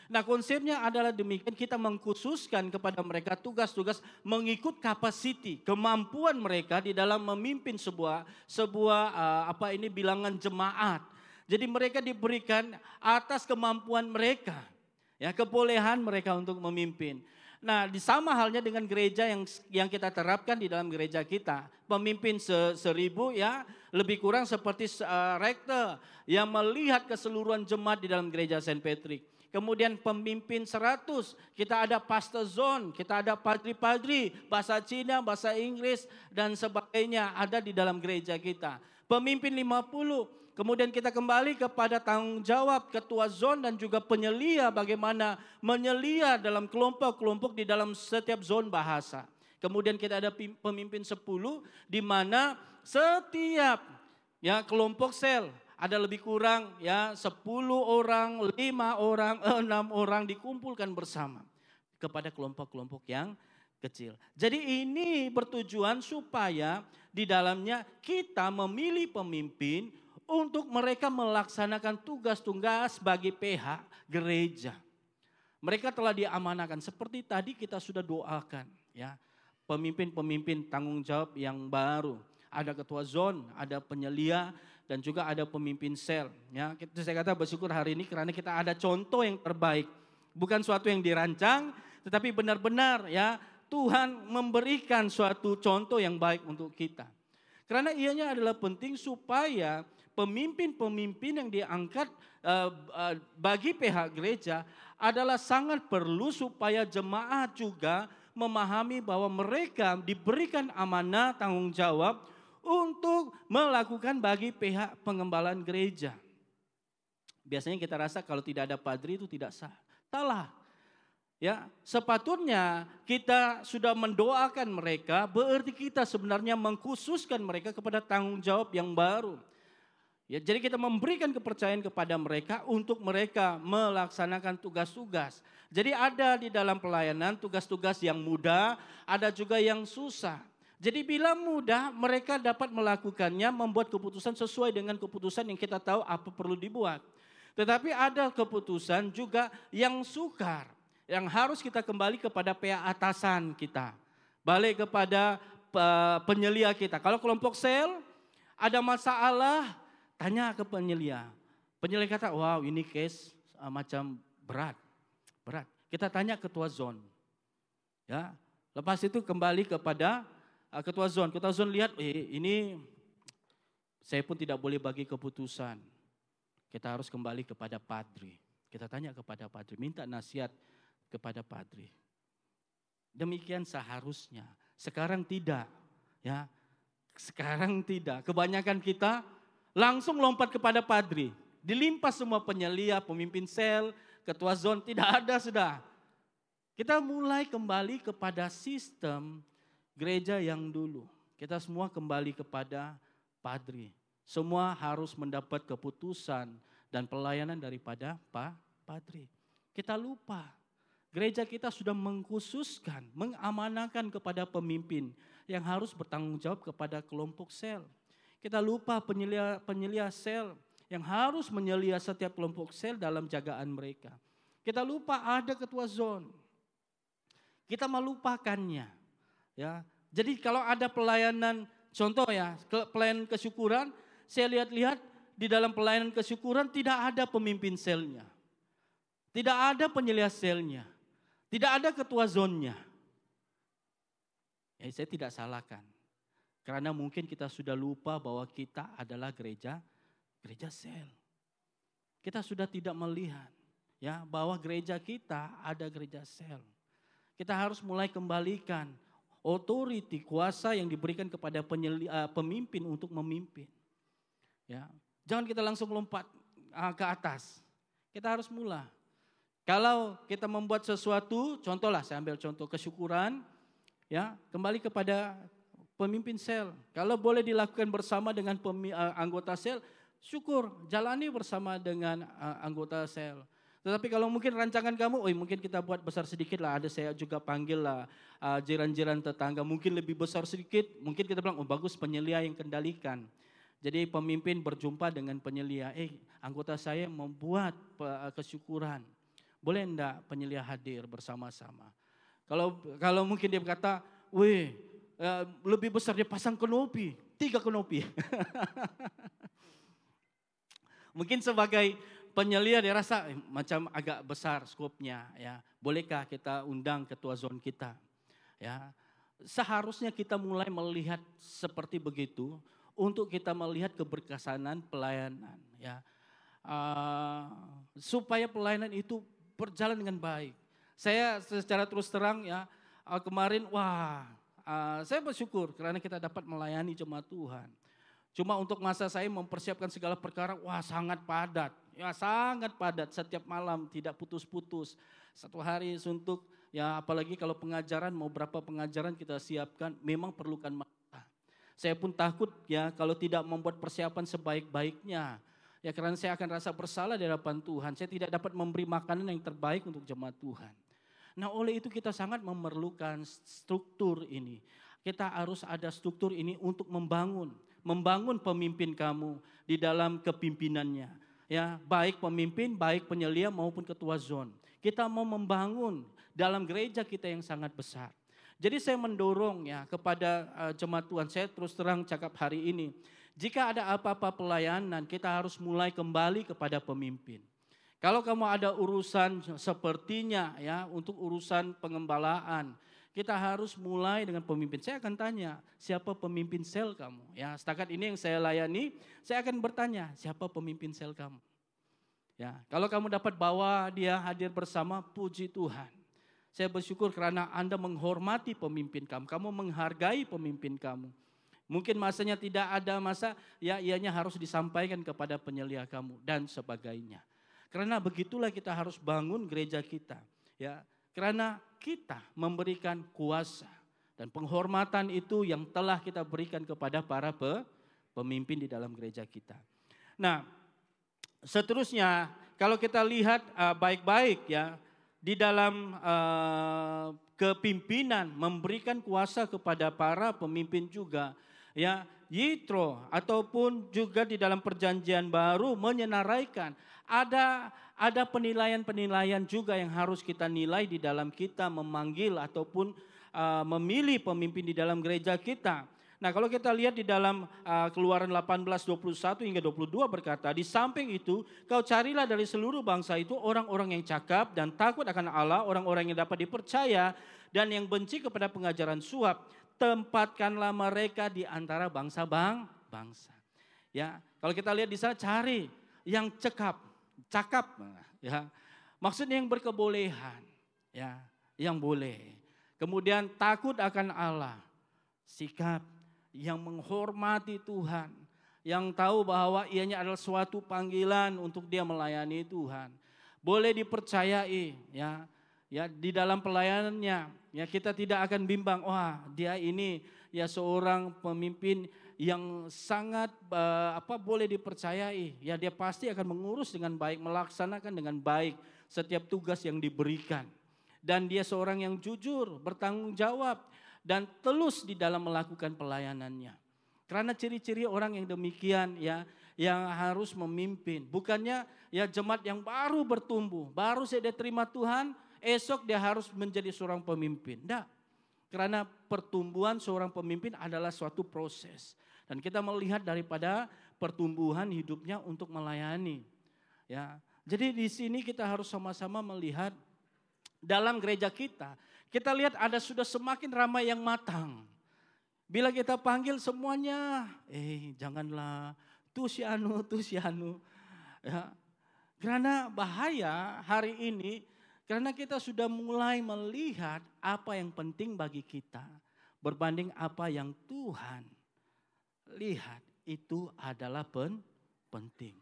Speaker 2: Nah, konsepnya adalah demikian, kita mengkhususkan kepada mereka tugas-tugas mengikut kapasiti, kemampuan mereka di dalam memimpin sebuah bilangan jemaat. Jadi mereka diberikan atas kemampuan mereka, ya, kebolehan mereka untuk memimpin. Nah, sama halnya dengan gereja yang kita terapkan di dalam gereja kita. Pemimpin 1.000 ya, lebih kurang seperti rektor yang melihat keseluruhan jemaat di dalam gereja Saint Patrick. Kemudian pemimpin 100, kita ada pastor zone, kita ada padri-padri, bahasa Cina, bahasa Inggris dan sebagainya ada di dalam gereja kita. Pemimpin 50, kemudian kita kembali kepada tanggung jawab ketua zone dan juga penyelia, bagaimana menyelia dalam kelompok-kelompok di dalam setiap zone bahasa. Kemudian kita ada pemimpin 10 di mana setiap ya kelompok sel ada lebih kurang ya 10 orang, 5 orang, 6 orang dikumpulkan bersama kepada kelompok-kelompok yang kecil. Jadi ini bertujuan supaya di dalamnya kita memilih pemimpin untuk mereka melaksanakan tugas-tugas bagi pihak gereja. Mereka telah diamanakan seperti tadi kita sudah doakan ya. Pemimpin-pemimpin tanggung jawab yang baru. Ada ketua zone, ada penyelia dan juga ada pemimpin sel. Ya, saya kata bersyukur hari ini karena kita ada contoh yang terbaik. Bukan suatu yang dirancang, tetapi benar-benar ya Tuhan memberikan suatu contoh yang baik untuk kita. Karena ianya adalah penting supaya pemimpin-pemimpin yang diangkat bagi pihak gereja adalah sangat perlu supaya jemaat juga memahami bahwa mereka diberikan amanah tanggung jawab untuk melakukan bagi pihak pengembalaan gereja. Biasanya kita rasa kalau tidak ada padri itu tidak sah. Salah. Ya, sepatutnya kita sudah mendoakan mereka, berarti kita sebenarnya mengkhususkan mereka kepada tanggung jawab yang baru. Ya, jadi kita memberikan kepercayaan kepada mereka untuk mereka melaksanakan tugas-tugas. Jadi ada di dalam pelayanan tugas-tugas yang mudah, ada juga yang susah. Jadi bila mudah mereka dapat melakukannya, membuat keputusan sesuai dengan keputusan yang kita tahu apa perlu dibuat. Tetapi ada keputusan juga yang sukar, yang harus kita kembali kepada pihak atasan kita. Balik kepada penyelia kita. Kalau kelompok sel ada masalah, tanya ke penyelia. Penyelia kata, wow ini case macam berat. Kita tanya ketua zone. Ya, lepas itu kembali kepada ketua zone. Ketua zone lihat, ini saya pun tidak boleh bagi keputusan. Kita harus kembali kepada padri. Kita tanya kepada padri, minta nasihat kepada padri. Demikian seharusnya. Sekarang tidak, ya. Sekarang tidak. Kebanyakan kita langsung lompat kepada padri. Dilimpas semua penyelia, pemimpin sel, ketua zone, tidak ada sudah. Kita mulai kembali kepada sistem gereja yang dulu. Kita semua kembali kepada padri. Semua harus mendapat keputusan dan pelayanan daripada padri. Kita lupa. Gereja kita sudah mengkhususkan, mengamanahkan kepada pemimpin yang harus bertanggung jawab kepada kelompok sel. Kita lupa penyelia sel yang harus menyelia setiap kelompok sel dalam jagaan mereka. Kita lupa ada ketua zone. Kita melupakannya. Ya. Jadi kalau ada pelayanan, contoh ya, pelayanan kesyukuran, saya lihat-lihat di dalam pelayanan kesyukuran tidak ada pemimpin selnya. Tidak ada penyelia selnya. Tidak ada ketua zonnya. Saya tidak salahkan. Karena mungkin kita sudah lupa bahwa kita adalah gereja sel. Kita sudah tidak melihat ya bahwa gereja kita ada gereja sel. Kita harus mulai kembalikan authority, kuasa yang diberikan kepada pemimpin untuk memimpin. Ya, jangan kita langsung lompat ke atas. Kita harus mulai. Kalau kita membuat sesuatu, contohlah saya ambil contoh kesyukuran, ya kembali kepada pemimpin sel. Kalau boleh dilakukan bersama dengan anggota sel, syukur, jalani bersama dengan anggota sel. Tetapi kalau mungkin rancangan kamu, mungkin kita buat besar sedikit lah, ada saya juga panggil lah jiran-jiran tetangga, mungkin lebih besar sedikit, mungkin kita bilang, bagus penyelia yang kendalikan. Jadi pemimpin berjumpa dengan penyelia, anggota saya membuat kesyukuran, boleh enggak penyelia hadir bersama-sama. Kalau mungkin dia berkata, lebih besar dia pasang kanopi, 3 kanopi. Mungkin sebagai penyelia dia rasa macam agak besar skopnya ya. Bolehkah kita undang ketua zon kita? Ya. Seharusnya kita mulai melihat seperti begitu untuk kita melihat keberkesanan pelayanan ya. Supaya pelayanan itu berjalan dengan baik. Saya secara terus terang ya kemarin saya bersyukur karena kita dapat melayani jemaat Tuhan. Cuma untuk masa saya mempersiapkan segala perkara, sangat padat. Ya sangat padat, setiap malam tidak putus-putus. Satu hari suntuk, ya apalagi kalau pengajaran, mau berapa pengajaran kita siapkan, memang perlukan mata. Saya pun takut ya kalau tidak membuat persiapan sebaik-baiknya. Ya karena saya akan rasa bersalah di hadapan Tuhan. Saya tidak dapat memberi makanan yang terbaik untuk jemaat Tuhan. Nah oleh itu kita sangat memerlukan struktur ini. Kita harus ada struktur ini untuk membangun pemimpin kamu di dalam kepimpinannya. Ya, baik pemimpin, baik penyelia maupun ketua zon. Kita mau membangun dalam gereja kita yang sangat besar. Jadi saya mendorong ya kepada jemaat Tuhan, saya terus terang cakap hari ini. Jika ada apa-apa pelayanan, kita harus mulai kembali kepada pemimpin. Kalau kamu ada urusan sepertinya ya untuk urusan pengembalaan, kita harus mulai dengan pemimpin. Saya akan tanya, siapa pemimpin sel kamu? Ya, setakat ini yang saya layani, saya akan bertanya, siapa pemimpin sel kamu? Ya, kalau kamu dapat bawa dia hadir bersama, puji Tuhan. Saya bersyukur karena Anda menghormati pemimpin kamu, kamu menghargai pemimpin kamu. Mungkin masanya tidak ada masa, ya ianya harus disampaikan kepada penyelia kamu dan sebagainya. Karena begitulah kita harus bangun gereja kita. Ya, karena kita memberikan kuasa dan penghormatan itu yang telah kita berikan kepada para pemimpin di dalam gereja kita. Nah, seterusnya kalau kita lihat baik-baik ya di dalam kepimpinan memberikan kuasa kepada para pemimpin juga ya. Yitro ataupun juga di dalam perjanjian baru menyenaraikan ada penilaian-penilaian juga yang harus kita nilai di dalam kita memanggil ataupun memilih pemimpin di dalam gereja kita. Nah kalau kita lihat di dalam Keluaran 18:21 hingga 22 berkata, di samping itu kau carilah dari seluruh bangsa itu orang-orang yang cakap dan takut akan Allah, orang-orang yang dapat dipercaya dan yang benci kepada pengajaran suap. Tempatkanlah mereka di antara bangsa. Ya, kalau kita lihat di sana cari yang cakap, ya. Maksudnya yang berkebolehan, ya, yang boleh. Kemudian takut akan Allah, sikap yang menghormati Tuhan, yang tahu bahwa ianya adalah suatu panggilan untuk dia melayani Tuhan. Boleh dipercayai, ya. Ya di dalam pelayanannya ya kita tidak akan bimbang, dia ini ya seorang pemimpin yang sangat boleh dipercayai. Ya dia pasti akan mengurus dengan baik, melaksanakan dengan baik setiap tugas yang diberikan. Dan dia seorang yang jujur, bertanggung jawab dan telus di dalam melakukan pelayanannya. Karena ciri-ciri orang yang demikian ya yang harus memimpin. Bukannya ya jemaat yang baru bertumbuh, baru saja terima Tuhan, esok dia harus menjadi seorang pemimpin. Tidak. Karena pertumbuhan seorang pemimpin adalah suatu proses. Dan kita melihat daripada pertumbuhan hidupnya untuk melayani. Ya. Jadi di sini kita harus sama-sama melihat dalam gereja kita. Kita lihat ada sudah semakin ramai yang matang. Bila kita panggil semuanya, janganlah, tuh si anu. Ya. Karena bahaya hari ini, karena kita sudah mulai melihat apa yang penting bagi kita. Berbanding apa yang Tuhan lihat itu adalah penting.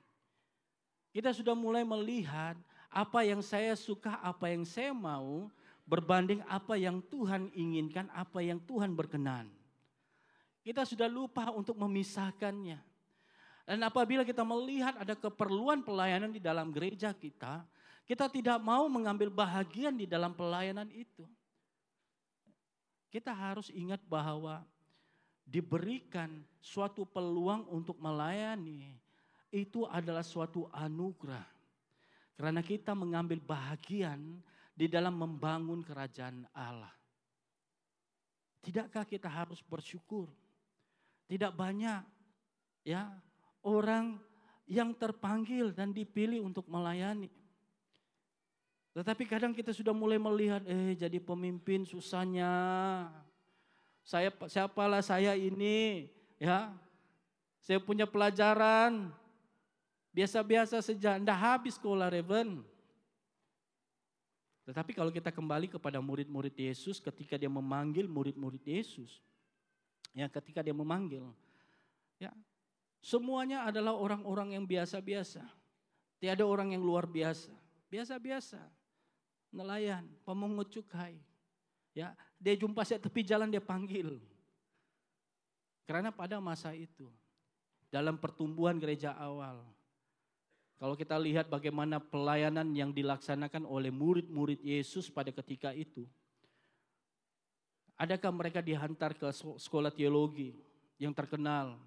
Speaker 2: Kita sudah mulai melihat apa yang saya suka, apa yang saya mau, berbanding apa yang Tuhan inginkan, apa yang Tuhan berkenan. Kita sudah lupa untuk memisahkannya. Dan apabila kita melihat ada keperluan pelayanan di dalam gereja kita, kita tidak mau mengambil bahagian di dalam pelayanan itu. Kita harus ingat bahwa diberikan suatu peluang untuk melayani, itu adalah suatu anugerah. Karena kita mengambil bahagian di dalam membangun kerajaan Allah. Tidakkah kita harus bersyukur? Tidak banyak ya orang yang terpanggil dan dipilih untuk melayani. Tetapi kadang kita sudah mulai melihat, jadi pemimpin susahnya. Siapalah saya ini, ya. Saya punya pelajaran biasa-biasa saja, enggak habis sekolah Reven. Tetapi kalau kita kembali kepada murid-murid Yesus ketika dia memanggil murid-murid Yesus. Ya, ketika dia memanggil, ya, semuanya adalah orang-orang yang biasa-biasa. Tiada orang yang luar biasa. Biasa-biasa. Nelayan, pemungut cukai. Ya, dia jumpa saya tepi jalan dia panggil. Karena pada masa itu, dalam pertumbuhan gereja awal, kalau kita lihat bagaimana pelayanan yang dilaksanakan oleh murid-murid Yesus pada ketika itu, adakah mereka dihantar ke sekolah teologi yang terkenal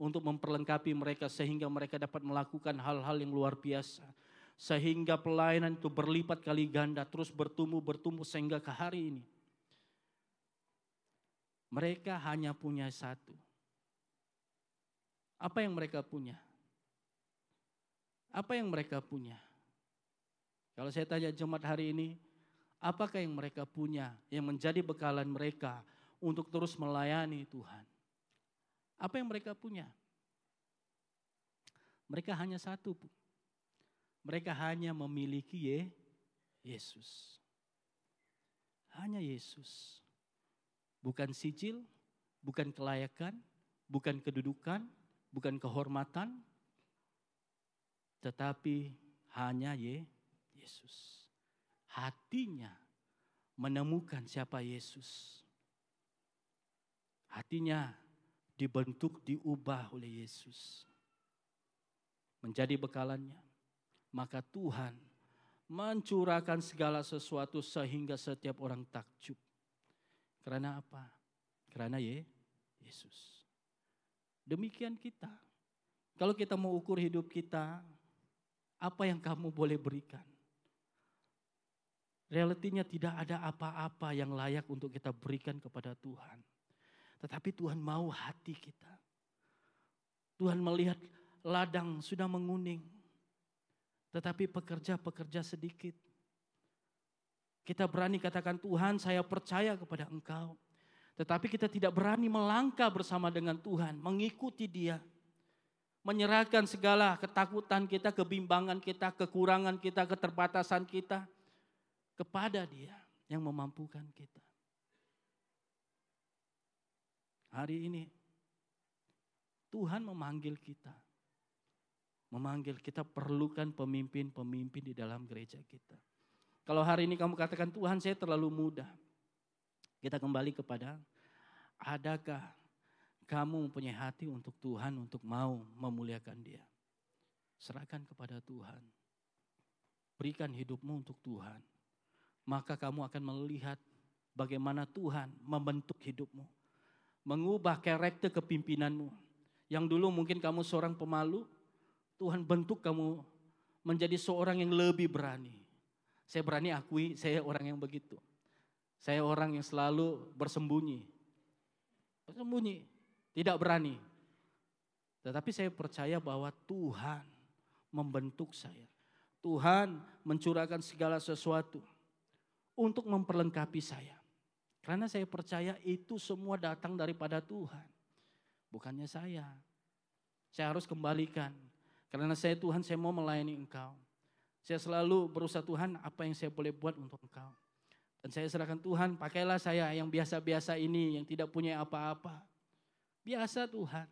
Speaker 2: untuk memperlengkapi mereka sehingga mereka dapat melakukan hal-hal yang luar biasa. Sehingga pelayanan itu berlipat kali ganda, terus bertumbuh sehingga ke hari ini. Mereka hanya punya satu. Apa yang mereka punya? Apa yang mereka punya? Kalau saya tanya jemaat hari ini, apakah yang mereka punya yang menjadi bekalan mereka untuk terus melayani Tuhan? Apa yang mereka punya? Mereka hanya satu. Mereka hanya memiliki Yesus. Hanya Yesus. Bukan sijil, bukan kelayakan, bukan kedudukan, bukan kehormatan, tetapi hanya Yesus. Hatinya menemukan siapa Yesus. Hatinya dibentuk, diubah oleh Yesus. Menjadi bekalannya. Maka Tuhan mencurahkan segala sesuatu sehingga setiap orang takjub. Karena apa? Karena Yesus. Demikian kita. Kalau kita mau ukur hidup kita, apa yang kamu boleh berikan? Realitinya tidak ada apa-apa yang layak untuk kita berikan kepada Tuhan. Tetapi Tuhan mau hati kita. Tuhan melihat ladang sudah menguning. Tetapi pekerja-pekerja sedikit. Kita berani katakan, Tuhan, saya percaya kepada Engkau. Tetapi kita tidak berani melangkah bersama dengan Tuhan, mengikuti Dia. Menyerahkan segala ketakutan kita, kebimbangan kita, kekurangan kita, keterbatasan kita kepada Dia yang memampukan kita. Hari ini Tuhan memanggil kita. Memanggil kita perlukan pemimpin-pemimpin di dalam gereja kita. Kalau hari ini kamu katakan, Tuhan saya terlalu muda. Kita kembali kepada, adakah kamu mempunyai hati untuk Tuhan, untuk mau memuliakan Dia? Serahkan kepada Tuhan. Berikan hidupmu untuk Tuhan. Maka kamu akan melihat bagaimana Tuhan membentuk hidupmu. Mengubah karakter kepimpinanmu. Yang dulu mungkin kamu seorang pemalu, Tuhan bentuk kamu menjadi seorang yang lebih berani. Saya berani akui, saya orang yang begitu. Saya orang yang selalu bersembunyi. Bersembunyi, tidak berani. Tetapi saya percaya bahwa Tuhan membentuk saya. Tuhan mencurahkan segala sesuatu untuk memperlengkapi saya. Karena saya percaya itu semua datang daripada Tuhan. Bukannya saya. Saya harus kembalikan. Karena saya Tuhan, saya mau melayani Engkau. Saya selalu berusaha, Tuhan, apa yang saya boleh buat untuk Engkau. Dan saya serahkan, Tuhan, pakailah saya yang biasa-biasa ini, yang tidak punya apa-apa. Biasa Tuhan.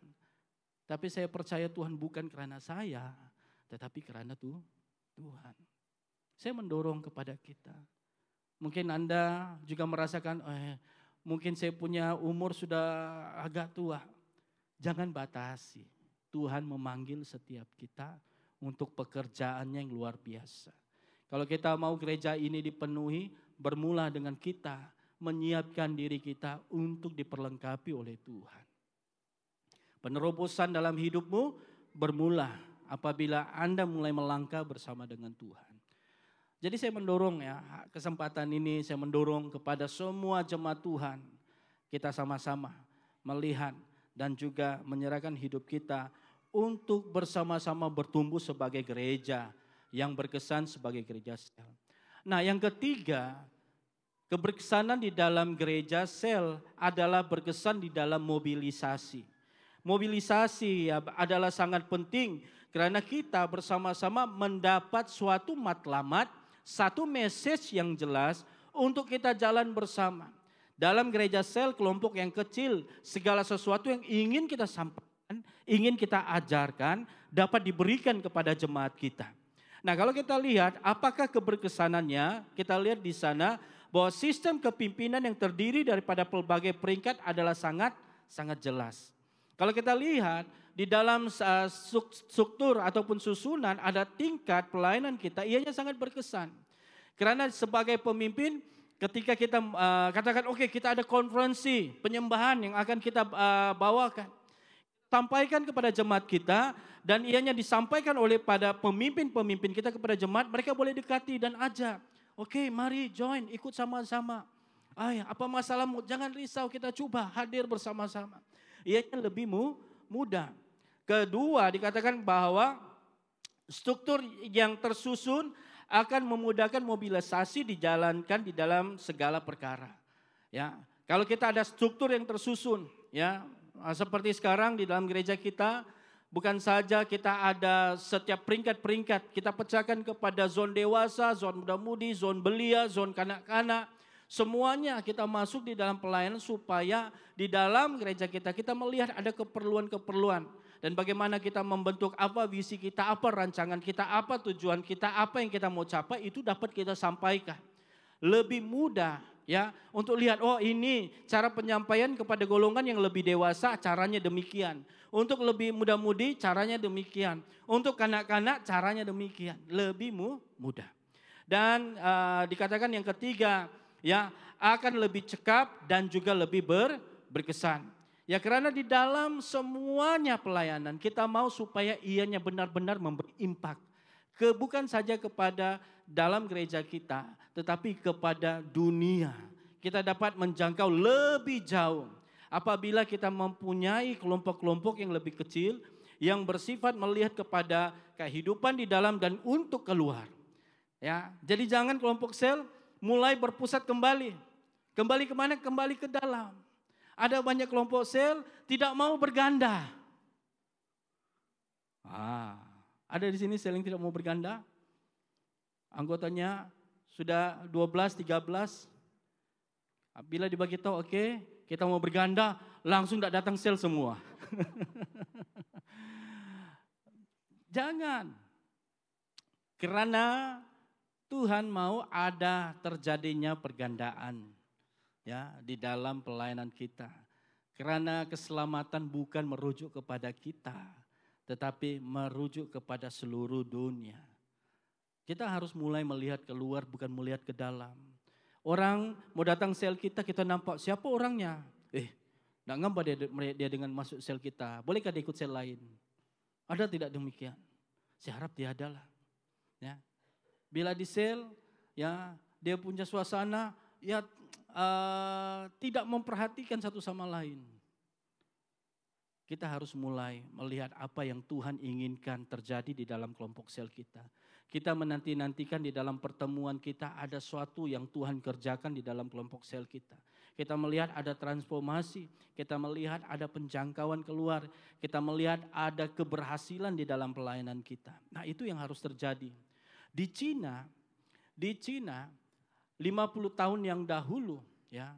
Speaker 2: Tapi saya percaya Tuhan bukan karena saya, tetapi karena Tuhan. Saya mendorong kepada kita. Mungkin Anda juga merasakan, mungkin saya punya umur sudah agak tua. Jangan batasi. Tuhan memanggil setiap kita untuk pekerjaannya yang luar biasa. Kalau kita mau gereja ini dipenuhi, bermula dengan kita menyiapkan diri kita untuk diperlengkapi oleh Tuhan. Penerobosan dalam hidupmu bermula apabila Anda mulai melangkah bersama dengan Tuhan. Jadi saya mendorong ya, kesempatan ini saya mendorong kepada semua jemaat Tuhan. Kita sama-sama melihat dan juga menyerahkan hidup kita untuk bersama-sama bertumbuh sebagai gereja yang berkesan sebagai gereja sel. Nah, yang ketiga, keberkesanan di dalam gereja sel adalah berkesan di dalam mobilisasi. Mobilisasi ya, adalah sangat penting karena kita bersama-sama mendapat suatu matlamat, satu message yang jelas untuk kita jalan bersama. Dalam gereja sel, kelompok yang kecil, segala sesuatu yang ingin kita sampaikan, ingin kita ajarkan, dapat diberikan kepada jemaat kita. Nah, kalau kita lihat apakah keberkesanannya, kita lihat di sana bahwa sistem kepimpinan yang terdiri daripada pelbagai peringkat adalah sangat jelas. Kalau kita lihat di dalam struktur ataupun susunan ada tingkat pelayanan kita, ianya sangat berkesan. Karena sebagai pemimpin ketika kita katakan oke, kita ada konferensi penyembahan yang akan kita bawakan. Sampaikan kepada jemaat kita dan ianya disampaikan oleh pada pemimpin-pemimpin kita kepada jemaat, mereka boleh dekati dan ajak. Oke, mari join, ikut sama-sama. Apa masalahmu? Jangan risau, kita coba hadir bersama-sama. Ianya lebih mudah. Kedua, dikatakan bahwa struktur yang tersusun akan memudahkan mobilisasi dijalankan di dalam segala perkara. Ya, kalau kita ada struktur yang tersusun, ya, seperti sekarang di dalam gereja kita, bukan saja kita ada setiap peringkat-peringkat, kita pecahkan kepada zon dewasa, zon muda-mudi, zon belia, zon kanak-kanak. Semuanya kita masuk di dalam pelayanan supaya di dalam gereja kita melihat ada keperluan-keperluan. Dan bagaimana kita membentuk apa visi kita, apa rancangan kita, apa tujuan kita, apa yang kita mau capai, itu dapat kita sampaikan. Lebih mudah ya untuk lihat, oh ini cara penyampaian kepada golongan yang lebih dewasa caranya demikian. Untuk lebih muda-mudi caranya demikian. Untuk kanak-kanak caranya demikian. Lebih mudah. Dan dikatakan yang ketiga ya akan lebih cekap dan juga lebih berkesan. Ya karena di dalam semuanya pelayanan kita mau supaya ianya benar-benar memberi impact. Bukan saja kepada dalam gereja kita tetapi kepada dunia. Kita dapat menjangkau lebih jauh apabila kita mempunyai kelompok-kelompok yang lebih kecil yang bersifat melihat kepada kehidupan di dalam dan untuk keluar. Ya, jadi jangan kelompok sel mulai berpusat kembali. Kembali kemana? Kembali ke dalam. Ada banyak kelompok sel tidak mau berganda. Ada di sini sel yang tidak mau berganda. Anggotanya sudah 12, 13. Bila dibagi tahu, oke, kita mau berganda, langsung tidak datang sel semua. Jangan. Karena Tuhan mau ada terjadinya pergandaan ya di dalam pelayanan kita. Karena keselamatan bukan merujuk kepada kita, tetapi merujuk kepada seluruh dunia. Kita harus mulai melihat keluar, bukan melihat ke dalam. Orang mau datang sel kita nampak siapa orangnya. Tidak ngapa dia dengan masuk sel kita. Bolehkah dia ikut sel lain? Ada tidak demikian? Saya harap dia adalah. Ya. Bila di sel, ya dia punya suasana, ya tidak memperhatikan satu sama lain. Kita harus mulai melihat apa yang Tuhan inginkan terjadi di dalam kelompok sel kita. kita menanti-nantikan di dalam pertemuan kita ada sesuatu yang Tuhan kerjakan di dalam kelompok sel kita. Kita melihat ada transformasi, kita melihat ada penjangkauan keluar, kita melihat ada keberhasilan di dalam pelayanan kita. Nah, itu yang harus terjadi. Di Cina 50 tahun yang dahulu ya,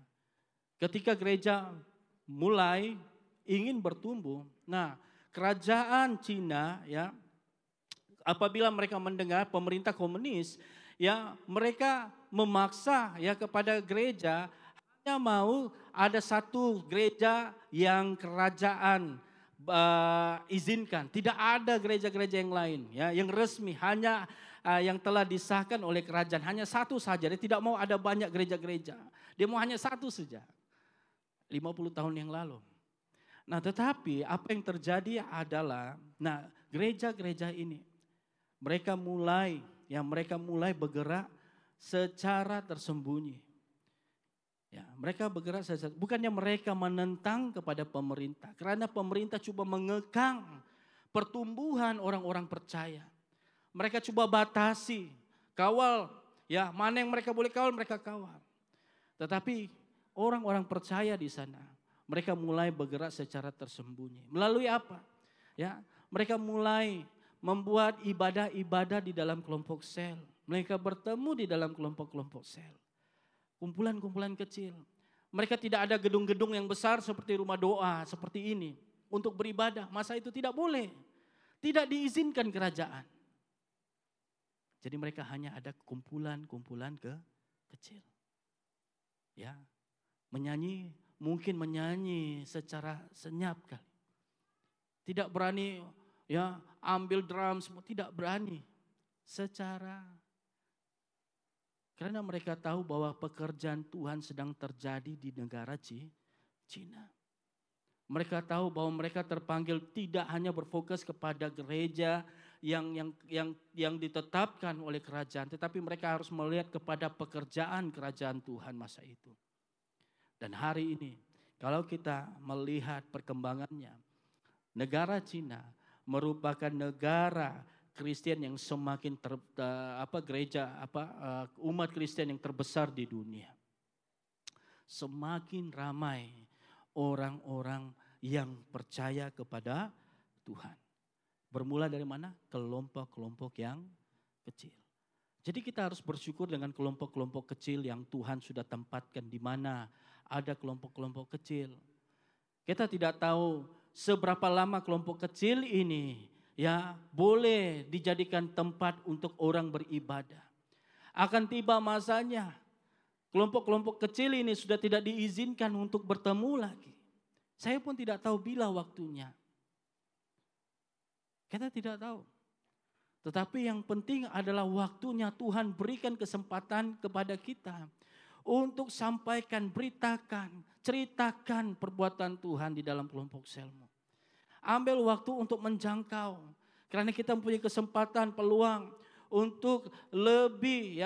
Speaker 2: ketika gereja mulai ingin bertumbuh, nah kerajaan Cina ya, apabila mereka mendengar pemerintah komunis, ya mereka memaksa ya kepada gereja hanya mau ada satu gereja yang kerajaan izinkan. Tidak ada gereja-gereja yang lain ya yang resmi, hanya yang telah disahkan oleh kerajaan. Hanya satu saja, dia tidak mau ada banyak gereja-gereja. Dia mau hanya satu saja. 50 tahun yang lalu. Nah, tetapi apa yang terjadi adalah, nah gereja-gereja ini mereka mulai bergerak secara tersembunyi. Ya, mereka bergerak secara, bukannya mereka menentang kepada pemerintah, karena pemerintah coba mengekang pertumbuhan orang-orang percaya. Mereka coba batasi, kawal, ya mana yang mereka boleh kawal mereka kawal. Tetapi orang-orang percaya di sana, mereka mulai bergerak secara tersembunyi. Melalui apa? Ya, mereka mulai membuat ibadah-ibadah di dalam kelompok sel. Mereka bertemu di dalam kelompok-kelompok sel. Kumpulan-kumpulan kecil. Mereka tidak ada gedung-gedung yang besar seperti rumah doa seperti ini untuk beribadah. Masa itu tidak boleh. Tidak diizinkan kerajaan. Jadi mereka hanya ada kumpulan-kumpulan kecil. Ya, mungkin menyanyi secara senyap kali. Tidak berani ya ambil drum semua, tidak berani. Karena mereka tahu bahwa pekerjaan Tuhan sedang terjadi di negara Cina. Mereka tahu bahwa mereka terpanggil tidak hanya berfokus kepada gereja yang ditetapkan oleh kerajaan, tetapi mereka harus melihat kepada pekerjaan kerajaan Tuhan masa itu. Dan hari ini, kalau kita melihat perkembangannya, negara Cina merupakan negara Kristen yang semakin umat Kristen yang terbesar di dunia. Semakin ramai orang-orang yang percaya kepada Tuhan. Bermula dari mana? Kelompok-kelompok yang kecil. Jadi kita harus bersyukur dengan kelompok-kelompok kecil yang Tuhan sudah tempatkan di mana ada kelompok-kelompok kecil. Kita tidak tahu seberapa lama kelompok kecil ini ya boleh dijadikan tempat untuk orang beribadah. Akan tiba masanya kelompok-kelompok kecil ini sudah tidak diizinkan untuk bertemu lagi. Saya pun tidak tahu bila waktunya. Kita tidak tahu. Tetapi yang penting adalah waktunya Tuhan berikan kesempatan kepada kita untuk sampaikan, beritakan, ceritakan perbuatan Tuhan di dalam kelompok selmu. Ambil waktu untuk menjangkau. Karena kita mempunyai kesempatan, peluang untuk lebih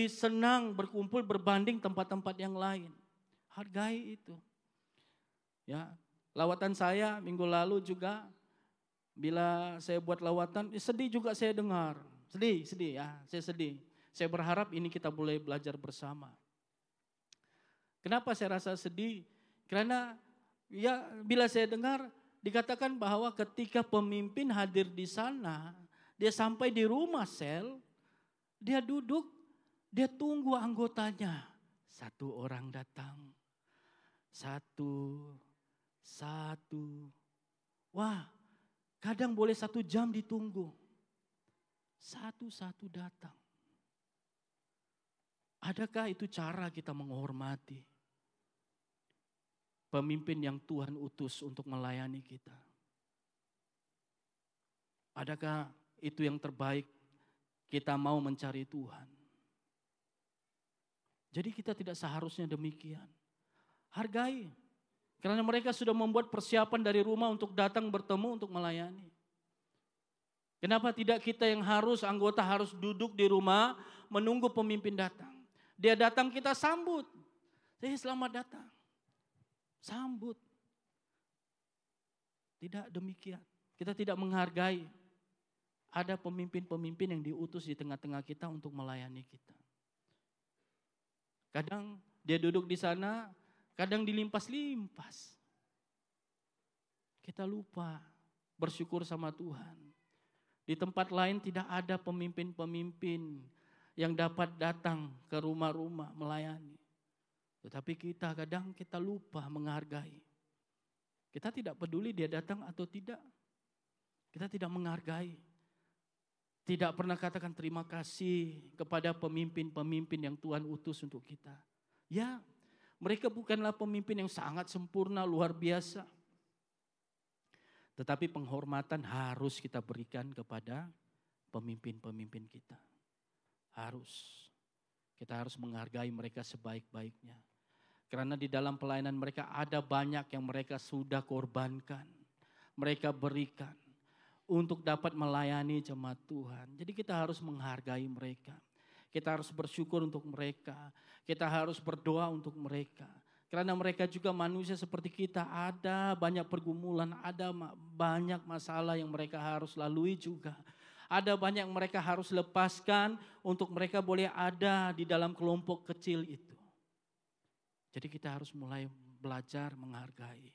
Speaker 2: senang berkumpul berbanding tempat-tempat yang lain. Hargai itu. Ya, lawatan saya minggu lalu juga bila saya buat lawatan, sedih juga saya dengar. Sedih ya, saya sedih. Saya berharap ini kita boleh belajar bersama. Kenapa saya rasa sedih? Karena ya bila saya dengar dikatakan bahwa ketika pemimpin hadir di sana, dia sampai di rumah sel, dia duduk, dia tunggu anggotanya. Satu orang datang, satu. Wah, kadang boleh 1 jam ditunggu. Satu-satu datang. Adakah itu cara kita menghormati pemimpin yang Tuhan utus untuk melayani kita? Adakah itu yang terbaik kita mau mencari Tuhan? Jadi kita tidak seharusnya demikian. Hargai. Karena mereka sudah membuat persiapan dari rumah untuk datang bertemu untuk melayani. Kenapa tidak kita yang anggota harus duduk di rumah menunggu pemimpin datang. Dia datang kita sambut. Selamat datang. Sambut. Tidak demikian. Kita tidak menghargai ada pemimpin-pemimpin yang diutus di tengah-tengah kita untuk melayani kita. Kadang dia duduk di sana, kadang dilimpas-limpas. Kita lupa bersyukur sama Tuhan. Di tempat lain tidak ada pemimpin-pemimpin yang dapat datang ke rumah-rumah melayani. Tetapi kadang kita lupa menghargai. Kita tidak peduli dia datang atau tidak. Kita tidak menghargai. Tidak pernah katakan terima kasih kepada pemimpin-pemimpin yang Tuhan utus untuk kita. Ya, mereka bukanlah pemimpin yang sangat sempurna, luar biasa. Tetapi penghormatan harus kita berikan kepada pemimpin-pemimpin kita. Harus. Kita harus menghargai mereka sebaik-baiknya. Karena di dalam pelayanan mereka ada banyak yang mereka sudah korbankan. Mereka berikan untuk dapat melayani jemaat Tuhan. Jadi kita harus menghargai mereka. Kita harus bersyukur untuk mereka. Kita harus berdoa untuk mereka. Karena mereka juga manusia seperti kita. Ada banyak pergumulan, ada banyak masalah yang mereka harus lalui juga. Ada banyak yang mereka harus lepaskan untuk mereka boleh ada di dalam kelompok kecil itu. Jadi kita harus mulai belajar menghargai.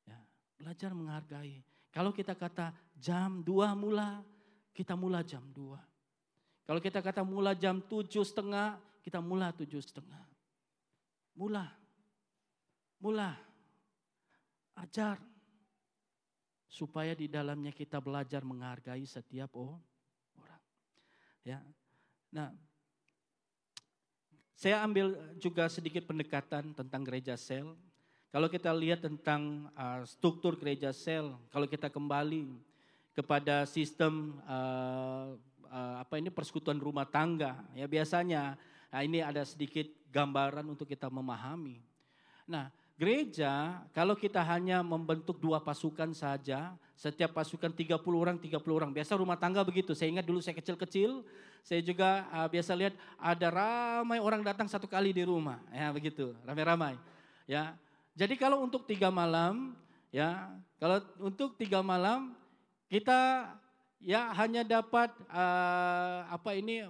Speaker 2: Ya, belajar menghargai. Kalau kita kata jam 2 mula, kita mula jam 2. Kalau kita kata mula jam 7:30, kita mula 7:30. Mula. Ajar. Supaya di dalamnya kita belajar menghargai setiap orang. Ya. Nah, saya ambil juga sedikit pendekatan tentang gereja sel. Kalau kita lihat tentang struktur gereja sel, kalau kita kembali kepada sistem persekutuan rumah tangga, ya biasanya ini ada sedikit gambaran untuk kita memahami. Nah, gereja kalau kita hanya membentuk 2 pasukan saja, setiap pasukan 30 orang, biasa rumah tangga begitu. Saya ingat dulu saya kecil-kecil, saya juga biasa lihat ada ramai orang datang 1 kali di rumah, ya begitu, ramai-ramai, ya. Jadi kalau untuk 3 malam, ya, kalau untuk 3 malam kita ya hanya dapat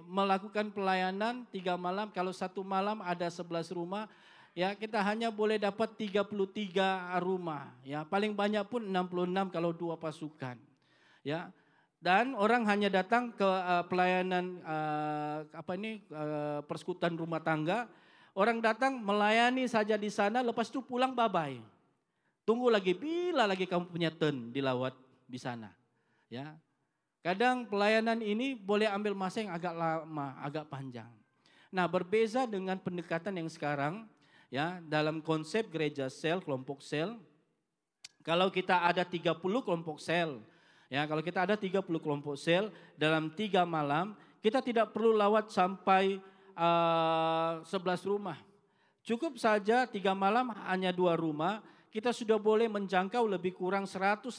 Speaker 2: melakukan pelayanan 3 malam. Kalau 1 malam ada 11 rumah, ya kita hanya boleh dapat 33 rumah. Ya paling banyak pun 66 kalau 2 pasukan. Ya. Dan orang hanya datang ke pelayanan persekutuan rumah tangga. Orang datang melayani saja di sana, lepas itu pulang bye-bye. Tunggu lagi, bila lagi kamu punya turn dilawat di sana. Ya, kadang pelayanan ini boleh ambil masa yang agak lama, agak panjang. Nah, berbeza dengan pendekatan yang sekarang, ya dalam konsep gereja sel, kelompok sel. Kalau kita ada 30 kelompok sel, ya kalau kita ada 30 kelompok sel dalam 3 malam, kita tidak perlu lawat sampai 11 rumah. Cukup saja 3 malam hanya 2 rumah, kita sudah boleh menjangkau lebih kurang 180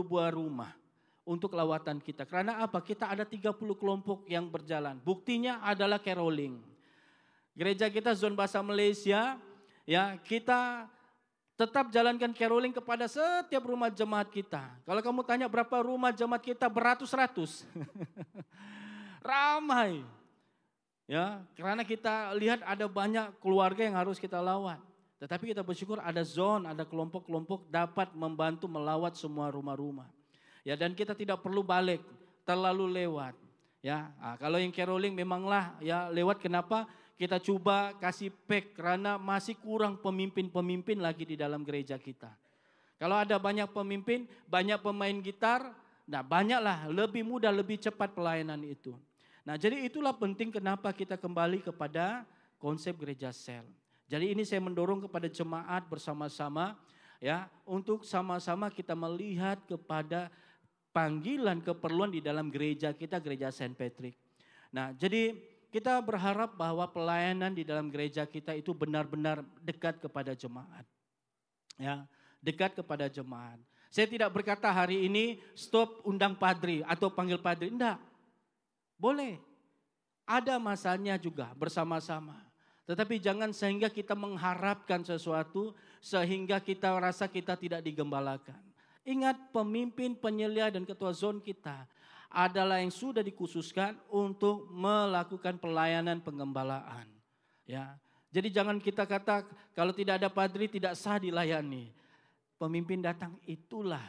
Speaker 2: buah rumah untuk lawatan kita. Karena apa? Kita ada 30 kelompok yang berjalan. Buktinya adalah caroling. Gereja kita Zon Bahasa Malaysia, ya kita tetap jalankan caroling kepada setiap rumah jemaat kita. Kalau kamu tanya berapa rumah jemaat kita, beratus-ratus. Ramai. Ya, karena kita lihat ada banyak keluarga yang harus kita lawat. Tetapi kita bersyukur ada zone, ada kelompok-kelompok dapat membantu melawat semua rumah-rumah. Ya, dan kita tidak perlu balik, terlalu lewat. Ya, kalau yang caroling memanglah ya lewat. Kenapa? Kita coba kasih pack karena masih kurang pemimpin-pemimpin lagi di dalam gereja kita. Kalau ada banyak pemimpin, banyak pemain gitar, nah banyaklah, lebih mudah, lebih cepat pelayanan itu. Nah, jadi itulah penting kenapa kita kembali kepada konsep gereja sel. Jadi ini saya mendorong kepada jemaat bersama-sama ya untuk sama-sama kita melihat kepada panggilan keperluan di dalam gereja kita, gereja Saint Patrick. Nah, jadi kita berharap bahwa pelayanan di dalam gereja kita itu benar-benar dekat kepada jemaat. Ya, dekat kepada jemaat. Saya tidak berkata hari ini stop undang padri atau panggil padri, enggak. Boleh, ada masanya juga bersama-sama. Tetapi jangan sehingga kita mengharapkan sesuatu sehingga kita rasa kita tidak digembalakan. Ingat pemimpin, penyelia dan ketua zon kita adalah yang sudah dikhususkan untuk melakukan pelayanan pengembalaan. Ya, jadi jangan kita kata kalau tidak ada padri tidak sah dilayani. Pemimpin datang, itulah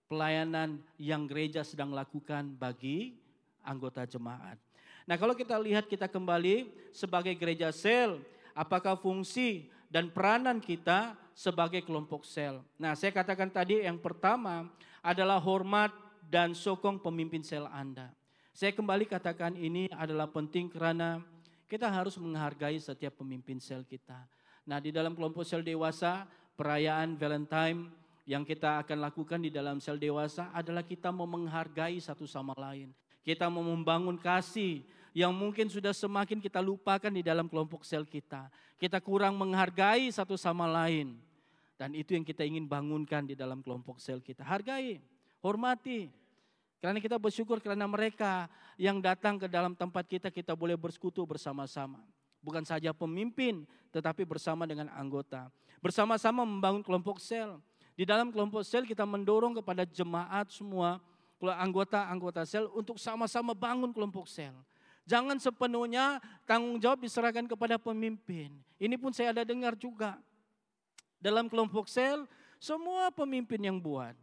Speaker 2: pelayanan yang gereja sedang lakukan bagi anggota jemaat. Nah, kalau kita lihat, kita kembali sebagai gereja sel, apakah fungsi dan peranan kita sebagai kelompok sel. Nah, saya katakan tadi yang pertama adalah hormat dan sokong pemimpin sel Anda. Saya kembali katakan ini adalah penting karena kita harus menghargai setiap pemimpin sel kita. Nah, di dalam kelompok sel dewasa, perayaan Valentine yang kita akan lakukan di dalam sel dewasa adalah kita mau menghargai satu sama lain. Kita mau membangun kasih yang mungkin sudah semakin kita lupakan di dalam kelompok sel kita. Kita kurang menghargai satu sama lain. Dan itu yang kita ingin bangunkan di dalam kelompok sel kita. Hargai, hormati. Karena kita bersyukur karena mereka yang datang ke dalam tempat kita, kita boleh bersekutu bersama-sama. Bukan saja pemimpin, tetapi bersama dengan anggota. Bersama-sama membangun kelompok sel. Di dalam kelompok sel kita mendorong kepada jemaat semua, anggota-anggota sel untuk sama-sama bangun kelompok sel. Jangan sepenuhnya tanggung jawab diserahkan kepada pemimpin. Ini pun saya ada dengar juga. Dalam kelompok sel, semua pemimpin yang buat.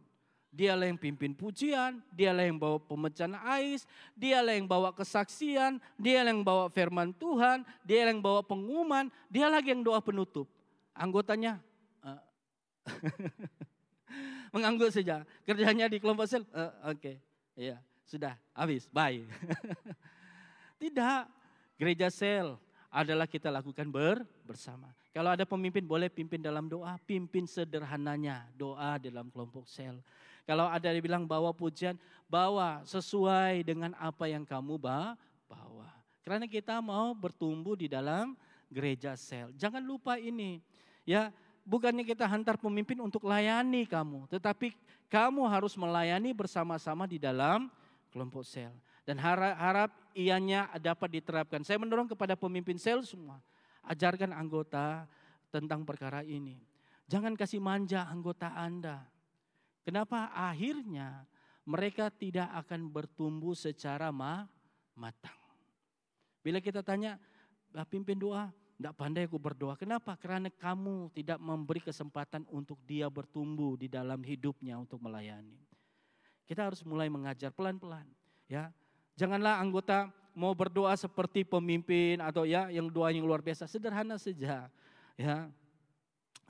Speaker 2: Dialah yang pimpin pujian, dialah yang bawa pemecahan ais, dialah yang bawa kesaksian, dialah yang bawa firman Tuhan, dialah yang bawa pengumuman, dia lagi yang doa penutup. Anggotanya mengangguk saja. Kerjanya di kelompok sel, oke, ya sudah habis, bye. Tidak, gereja sel adalah kita lakukan bersama. Kalau ada pemimpin boleh pimpin dalam doa, pimpin sederhananya doa dalam kelompok sel. Kalau ada yang bilang bawa pujian, bawa sesuai dengan apa yang kamu bawa. Karena kita mau bertumbuh di dalam gereja sel. Jangan lupa ini, ya bukannya kita hantar pemimpin untuk layani kamu, tetapi kamu harus melayani bersama-sama di dalam kelompok sel. Dan harap ianya dapat diterapkan. Saya mendorong kepada pemimpin sel semua, ajarkan anggota tentang perkara ini. Jangan kasih manja anggota Anda. Kenapa? Akhirnya mereka tidak akan bertumbuh secara matang. Bila kita tanya, pimpin doa, tidak pandai aku berdoa. Kenapa? Karena kamu tidak memberi kesempatan untuk dia bertumbuh di dalam hidupnya untuk melayani. Kita harus mulai mengajar pelan-pelan. Ya, janganlah anggota mau berdoa seperti pemimpin atau ya yang doa yang luar biasa. Sederhana saja. Ya,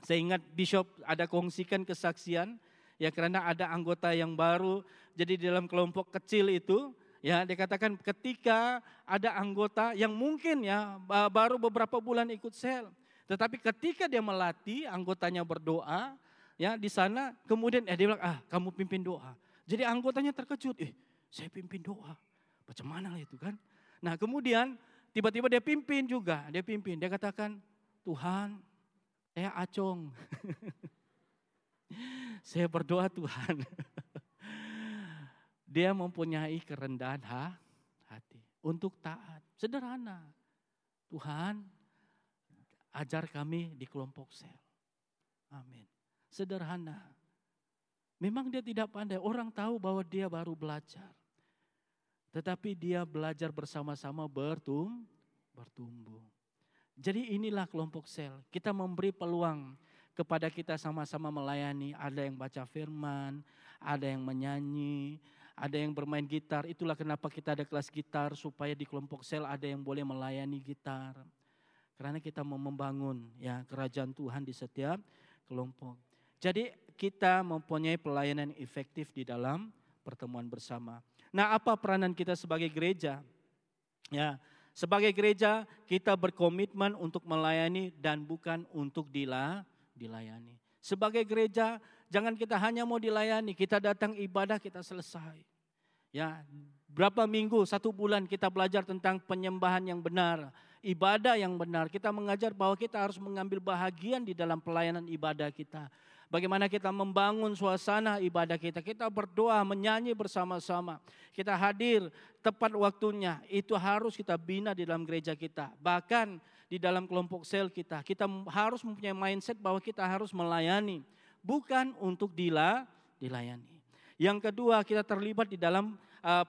Speaker 2: saya ingat Bishop ada kongsikan kesaksian. Ya karena ada anggota yang baru, jadi di dalam kelompok kecil itu, ya dikatakan ketika ada anggota yang mungkin ya baru beberapa bulan ikut sel, tetapi ketika dia melatih anggotanya berdoa, ya di sana kemudian dia bilang kamu pimpin doa. Jadi anggotanya terkejut, saya pimpin doa, macam mana itu kan? Nah kemudian tiba-tiba dia pimpin juga, dia katakan Tuhan, saya acong. Saya berdoa Tuhan, dia mempunyai kerendahan hati untuk taat. Sederhana, Tuhan ajar kami di kelompok sel. Amin. Sederhana. Memang dia tidak pandai, orang tahu bahwa dia baru belajar. Tetapi dia belajar bersama-sama bertumbuh. Jadi inilah kelompok sel, kita memberi peluang kepada kita sama-sama melayani. Ada yang baca firman, ada yang menyanyi, ada yang bermain gitar. Itulah kenapa kita ada kelas gitar, supaya di kelompok sel ada yang boleh melayani gitar. Karena kita mau membangun ya kerajaan Tuhan di setiap kelompok. Jadi kita mempunyai pelayanan efektif di dalam pertemuan bersama. Nah, apa peranan kita sebagai gereja? Ya, sebagai gereja kita berkomitmen untuk melayani dan bukan untuk dilayani. Sebagai gereja jangan kita hanya mau dilayani, kita datang ibadah kita selesai. Ya, berapa minggu, 1 bulan kita belajar tentang penyembahan yang benar, ibadah yang benar. Kita mengajar bahwa kita harus mengambil bahagian di dalam pelayanan ibadah kita. Bagaimana kita membangun suasana ibadah kita. Kita berdoa, menyanyi bersama-sama. Kita hadir tepat waktunya. Itu harus kita bina di dalam gereja kita. Bahkan di dalam kelompok sel kita. Kita harus mempunyai mindset bahwa kita harus melayani. Bukan untuk dilayani. Yang kedua, kita terlibat di dalam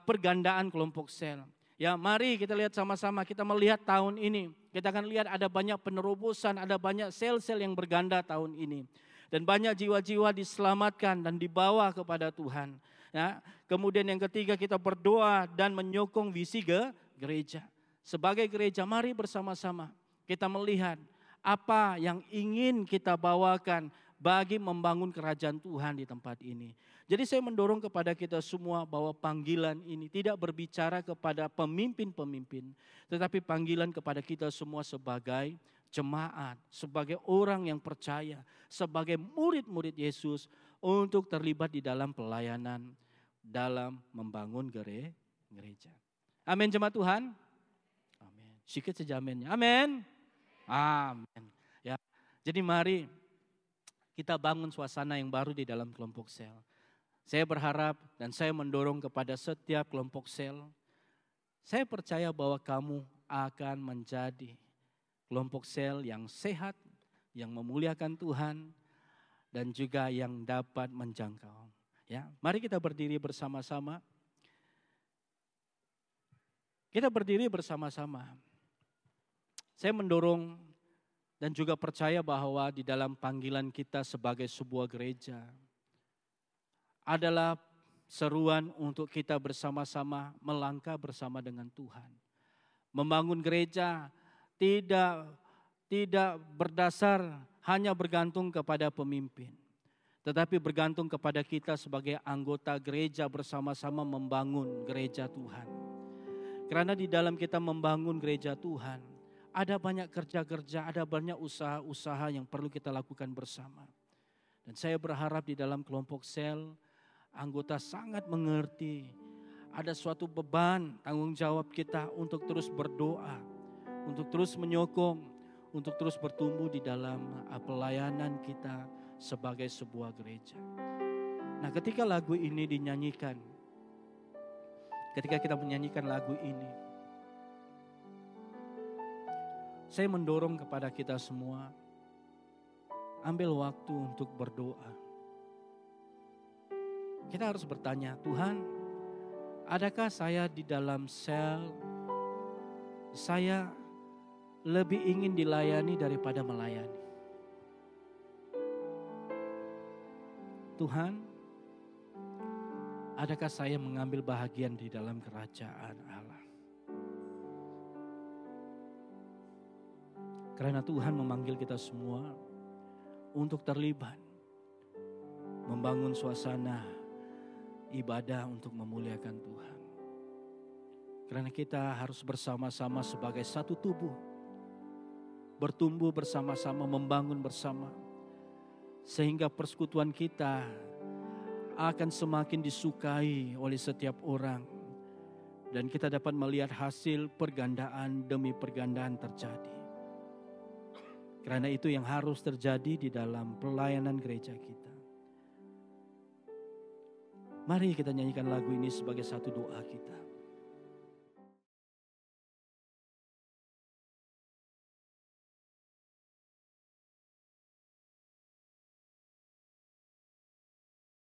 Speaker 2: pergandaan kelompok sel. Ya, mari kita lihat sama-sama, kita melihat tahun ini. Kita akan lihat ada banyak penerobosan, ada banyak sel-sel yang berganda tahun ini. Dan banyak jiwa-jiwa diselamatkan dan dibawa kepada Tuhan. Ya, kemudian yang ketiga kita berdoa dan menyokong visi gereja. Sebagai gereja, mari bersama-sama kita melihat apa yang ingin kita bawakan bagi membangun kerajaan Tuhan di tempat ini. Jadi saya mendorong kepada kita semua bahwa panggilan ini tidak berbicara kepada pemimpin-pemimpin, tetapi panggilan kepada kita semua sebagai jemaat, sebagai orang yang percaya, sebagai murid-murid Yesus untuk terlibat di dalam pelayanan, dalam membangun gereja. Amin jemaat Tuhan. Amin. Sikit saja aminnya. Amin. Amin. Ya. Jadi mari kita bangun suasana yang baru di dalam kelompok sel. Saya berharap dan saya mendorong kepada setiap kelompok sel. Saya percaya bahwa kamu akan menjadi kelompok sel yang sehat, yang memuliakan Tuhan, dan juga yang dapat menjangkau. Ya, mari kita berdiri bersama-sama. Kita berdiri bersama-sama. Saya mendorong dan juga percaya bahwa di dalam panggilan kita sebagai sebuah gereja adalah seruan untuk kita bersama-sama melangkah bersama dengan Tuhan. Membangun gereja tidak berdasar hanya bergantung kepada pemimpin, tetapi bergantung kepada kita sebagai anggota gereja bersama-sama membangun gereja Tuhan. Karena di dalam kita membangun gereja Tuhan, ada banyak kerja-kerja, ada banyak usaha-usaha yang perlu kita lakukan bersama. Dan saya berharap di dalam kelompok sel, anggota sangat mengerti ada suatu beban tanggung jawab kita untuk terus berdoa, untuk terus menyokong, untuk terus bertumbuh di dalam pelayanan kita sebagai sebuah gereja. Nah, ketika lagu ini dinyanyikan, ketika kita menyanyikan lagu ini, saya mendorong kepada kita semua, ambil waktu untuk berdoa. Kita harus bertanya, Tuhan, adakah saya di dalam sel, saya lebih ingin dilayani daripada melayani? Tuhan, adakah saya mengambil bahagian di dalam kerajaan Allah? Karena Tuhan memanggil kita semua untuk terlibat, membangun suasana ibadah untuk memuliakan Tuhan. Karena kita harus bersama-sama sebagai satu tubuh, bertumbuh bersama-sama, membangun bersama, sehingga persekutuan kita akan semakin disukai oleh setiap orang, dan kita dapat melihat hasil pergandaan demi pergandaan terjadi. Karena itu yang harus terjadi di dalam pelayanan gereja kita. Mari kita nyanyikan lagu ini sebagai satu doa kita.